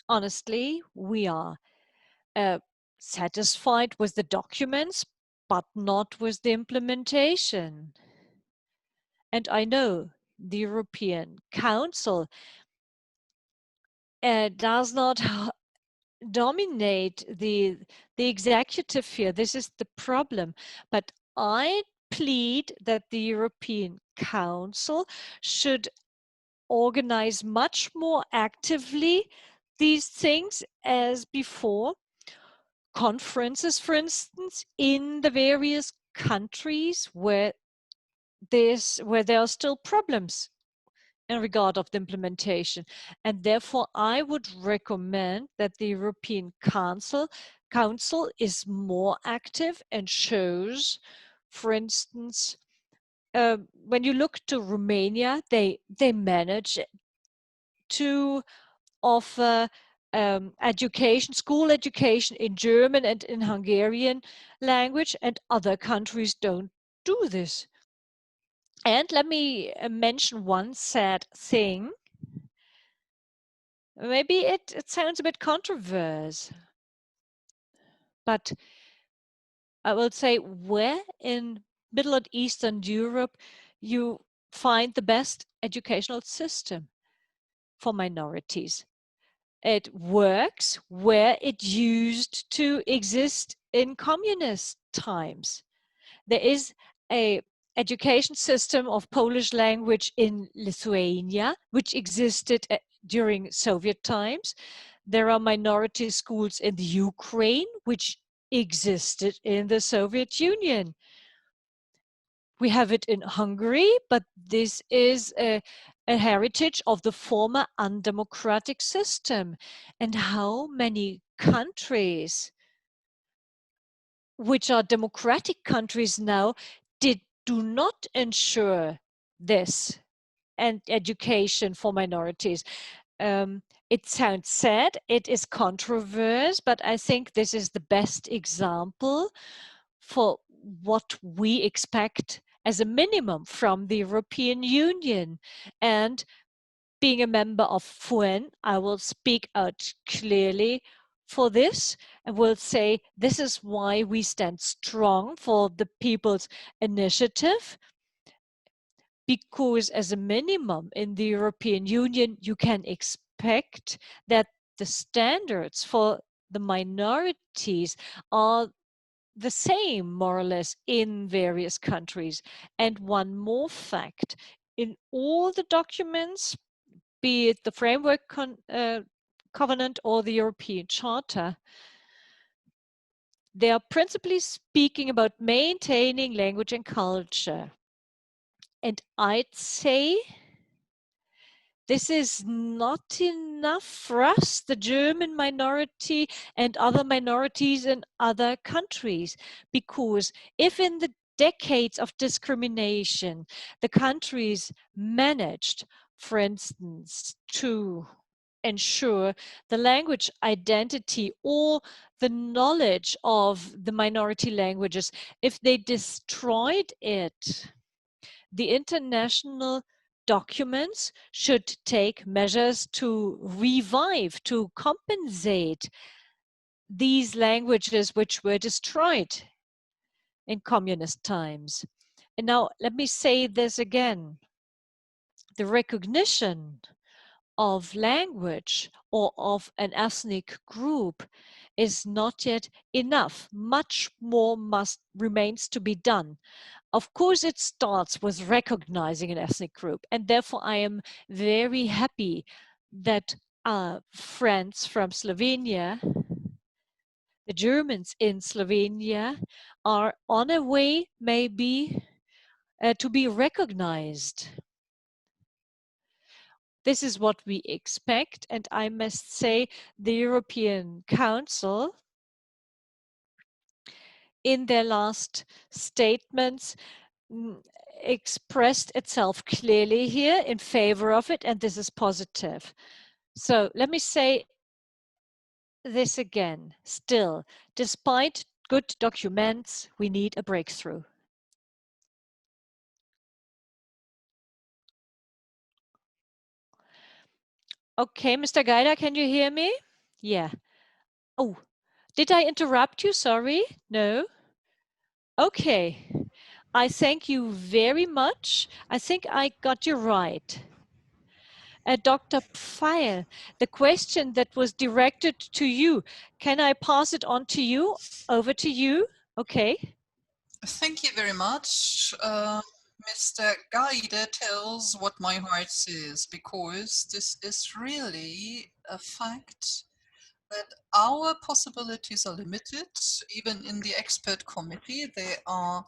D: honestly, we are satisfied with the documents, but not with the implementation. And I know the European Council does not dominate the executive here. This is the problem. But I plead that the European Council should organize much more actively these things as before. Conferences, for instance, in the various countries where there are still problems in regard of the implementation. And therefore, I would recommend that the European Council is more active and shows, for instance, when you look to Romania, they manage to offer school education in German and in Hungarian language, and other countries don't do this. And let me mention one sad thing. Maybe it sounds a bit controversial, but I will say where in Middle and Eastern Europe you find the best educational system for minorities. It works where it used to exist in communist times. There is a education system of Polish language in Lithuania, which existed during Soviet times. There are minority schools in the Ukraine, which existed in the Soviet Union. We have it in Hungary, but this is a heritage of the former undemocratic system. And how many countries, which are democratic countries now, do not ensure this and education for minorities? It sounds sad, it is controversial, but I think this is the best example for what we expect as a minimum from the European Union. And being a member of FUEN, I will speak out clearly for this and will say this is why we stand strong for the People's Initiative, because as a minimum in the European Union, you can expect that the standards for the minorities are the same, more or less, in various countries. And one more fact, in all the documents, be it the Framework Covenant or the European Charter, they are principally speaking about maintaining language and culture. And I'd say this is not enough for us, the German minority and other minorities in other countries, because if in the decades of discrimination, the countries managed, for instance, to ensure the language identity or the knowledge of the minority languages, if they destroyed it, the international documents should take measures to revive, to compensate these languages which were destroyed in communist times. And now let me say this again. The recognition of language or of an ethnic group is not yet enough. Much more remains to be done. Of course, it starts with recognizing an ethnic group, and therefore I am very happy that friends from Slovenia, the Germans in Slovenia, are on a way maybe to be recognized. This is what we expect, and I must say the European Council in their last statements expressed itself clearly here in favor of it, and this is positive. So let me say this again. Still, despite good documents, we need a breakthrough. Okay, Mr. Geider, can you hear me? Yeah. Oh, did I interrupt you? Sorry. No? Okay. I thank you very much. I think I got you right. Dr. Pfeil, the question that was directed to you, can I pass it on to you? Over to you. Okay.
E: Thank you very much. Mr. Gaide tells what my heart says, because this is really a fact that our possibilities are limited. Even in the expert committee, there are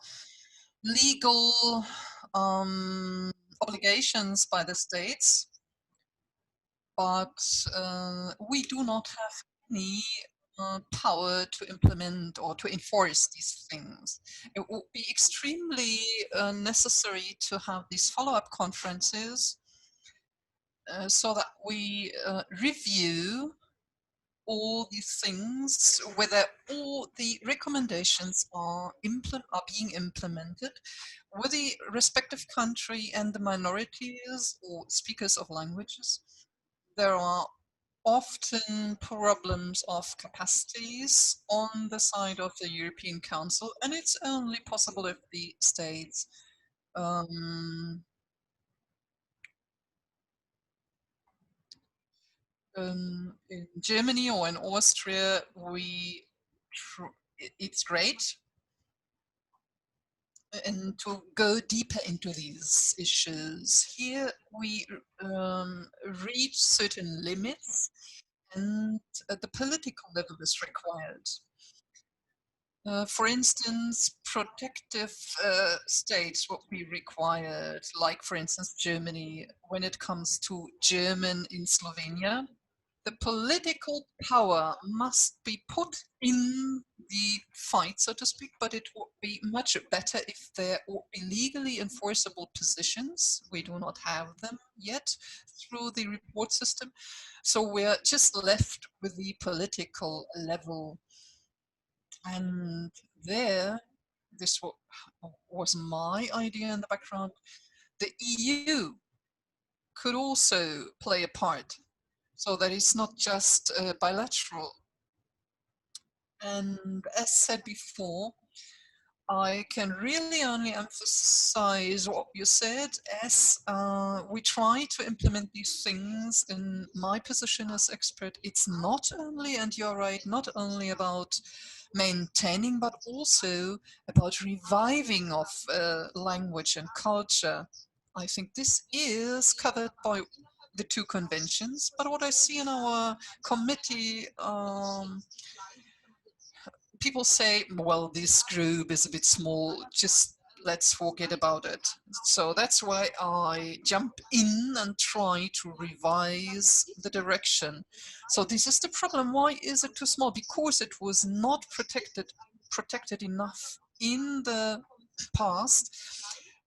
E: legal obligations by the states, but we do not have any power to implement or to enforce these things. It would be extremely necessary to have these follow-up conferences so that we review all these things, whether all the recommendations are being implemented with the respective country and the minorities or speakers of languages. There are often problems of capacities on the side of the European Council, and it's only possible if the states in Germany or in Austria, it's great and to go deeper into these issues. Here we reach certain limits, and the political level is required. For instance, protective states will be required, like, for instance, Germany, when it comes to German in Slovenia. The political power must be put in the fight, so to speak, but it would be much better if there would be legally enforceable positions. We do not have them yet through the report system. So we're just left with the political level. And there, this was my idea in the background, the EU could also play a part, so that it's not just bilateral. And as said before, I can really only emphasize what you said, as we try to implement these things in my position as expert. It's not only, and you're right, not only about maintaining, but also about reviving of language and culture. I think this is covered by the two conventions, but what I see in our committee, people say, well, this group is a bit small, just let's forget about it. So that's why I jump in and try to revise the direction. So this is the problem. Why is it too small? Because it was not protected enough in the past.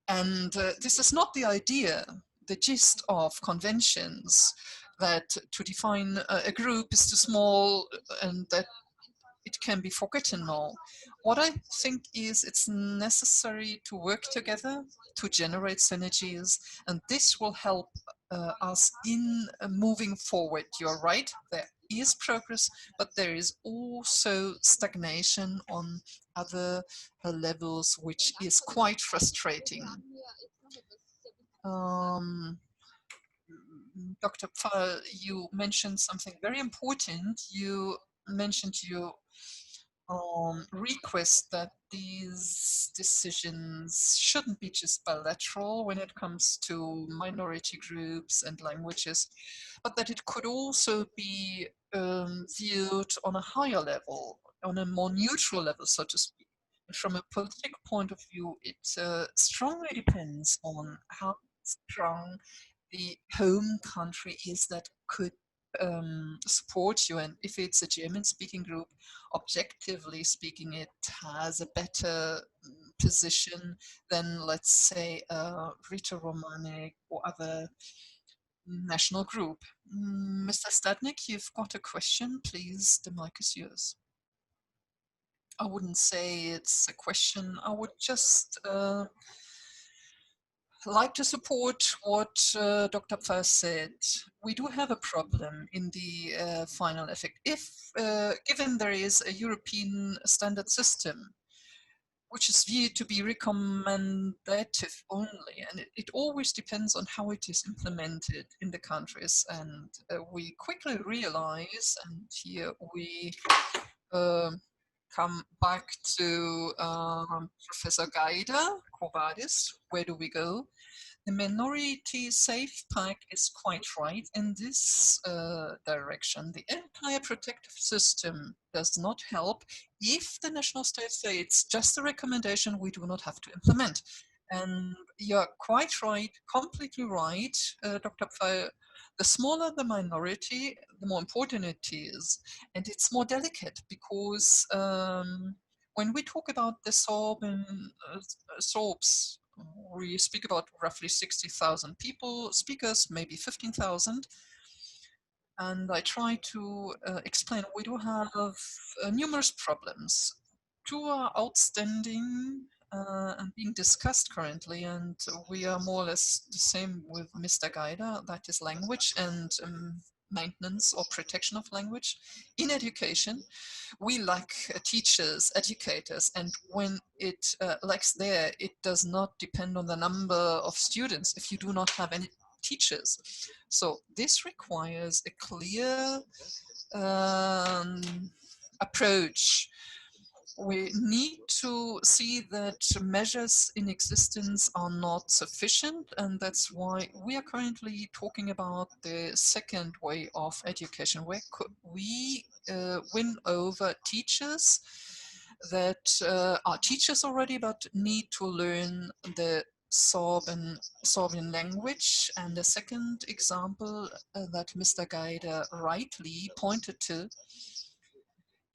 E: And this is not the idea, the gist of conventions, that to define a group is too small and that it can be forgotten now. What I think is it's necessary to work together to generate synergies, and this will help us in moving forward. You're right, there is progress, but there is also stagnation on other levels, which is quite frustrating. Dr. Pfeil, you mentioned something very important. You mentioned your request that these decisions shouldn't be just bilateral when it comes to minority groups and languages, but that it could also be viewed on a higher level, on a more neutral level, so to speak. From a political point of view, it strongly depends on how strong the home country is that could support you. And if it's a German-speaking group, objectively speaking, it has a better position than, let's say, Rito-Romanic or other national group. Mr. Stadnik, you've got a question, please. The mic is yours. I wouldn't say it's a question. I would just like to support what Dr. Pfeil said. We do have a problem in the final effect. If, given there is a European standard system, which is viewed to be recommendative only, and it always depends on how it is implemented in the countries. And we quickly realize, and here we come back to Professor Geider, Quo Vadis, where do we go? The minority safe pack is quite right in this direction. The entire protective system does not help if the national states say it's just a recommendation we do not have to implement. And you're quite right, completely right, Dr. Pfeil. The smaller the minority, the more important it is. And it's more delicate because when we talk about the Sorbs, we speak about roughly 60,000 people, speakers, maybe 15,000. And I try to explain we do have numerous problems. Two are outstanding and being discussed currently, and we are more or less the same with Mr. Geider, that is language and maintenance or protection of language. In education, we lack teachers, educators, and when it lacks there, it does not depend on the number of students if you do not have any teachers. So this requires a clear approach. We need to see that measures in existence are not sufficient, and that's why we are currently talking about the second way of education, where we win over teachers that are teachers already but need to learn the Sorbian language. And the second example that Mr. Geider rightly pointed to,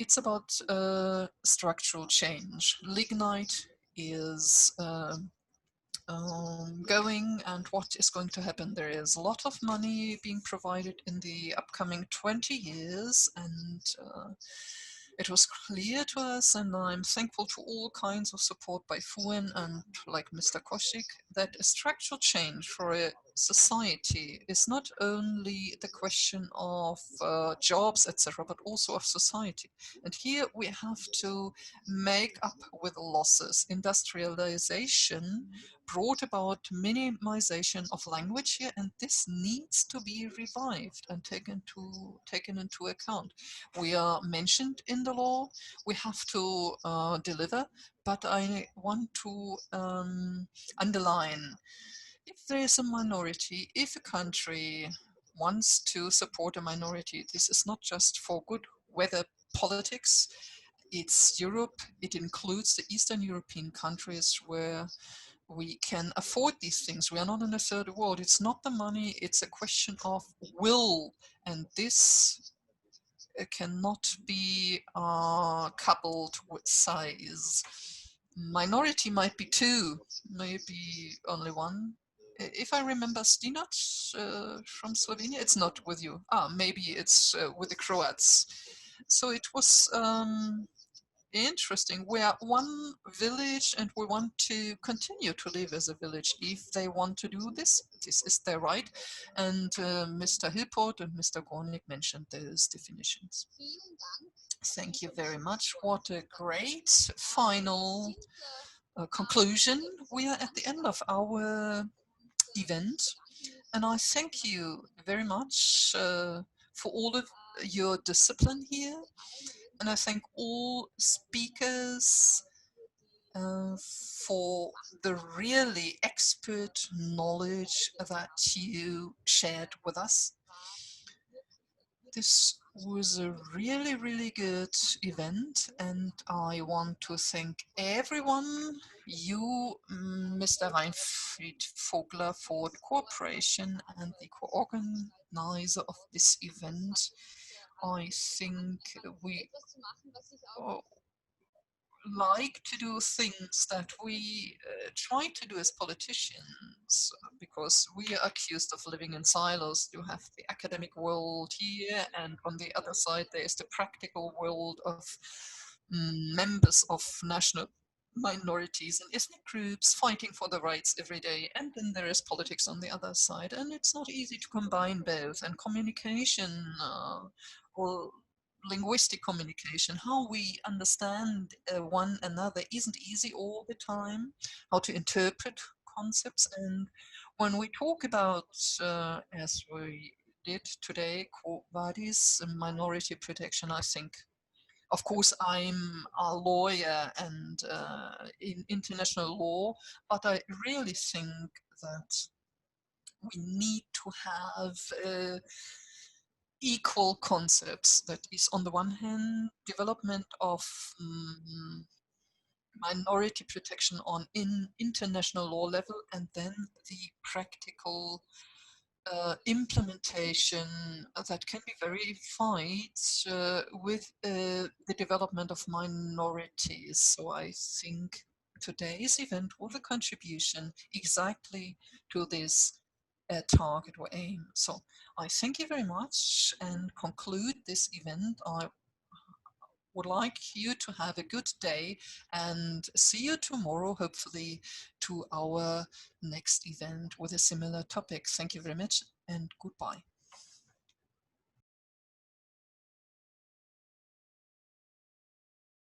E: it's about structural change. Lignite is going, and what is going to happen? There is a lot of money being provided in the upcoming 20 years, and it was clear to us, and I'm thankful to all kinds of support by FUN and like Mr. Koschik, that a structural change for a society is not only the question of jobs, etc., but also of society. And here we have to make up with losses. Industrialization brought about minimization of language here, and this needs to be revived and taken into account. We are mentioned in the law, we have to deliver, but I want to underline, if there is a minority, if a country wants to support a minority, this is not just for good weather politics, it's Europe, it includes the Eastern European countries where we can afford these things. We are not in a third world. It's not the money, it's a question of will, and this cannot be coupled with size. Minority might be two, maybe only one. If I remember Stinat from Slovenia, it's not with you. Maybe it's with the Croats. So it was interesting. We are one village and we want to continue to live as a village. If they want to do this, this is their right. And Mr. Hilport and Mr. Gornik mentioned those definitions. Thank you very much. What a great final conclusion. We are at the end of our event. And I thank you very much for all of your discipline here. And I thank all speakers for the really expert knowledge that you shared with us. This was a really, really good event, and I want to thank everyone, you, Mr. Reinfried Vogler, for the cooperation and the co-organizer of this event. I think we like to do things that we try to do as politicians, because we are accused of living in silos. You have the academic world here, and on the other side there is the practical world of members of national minorities and ethnic groups fighting for the rights every day, and then there is politics on the other side, and it's not easy to combine both, and communication will linguistic communication, how we understand one another isn't easy all the time, how to interpret concepts. And when we talk about, as we did today, Quo Vadis, minority protection, I think, of course, I'm a lawyer and in international law, but I really think that we need to have equal concepts. That is, on the one hand, development of minority protection on international law level, and then the practical implementation that can be verified with the development of minorities. So I think today's event was a contribution exactly to this target or aim. So I thank you very much and conclude this event. I would like you to have a good day and see you tomorrow, hopefully, to our next event with a similar topic. Thank you very much and goodbye.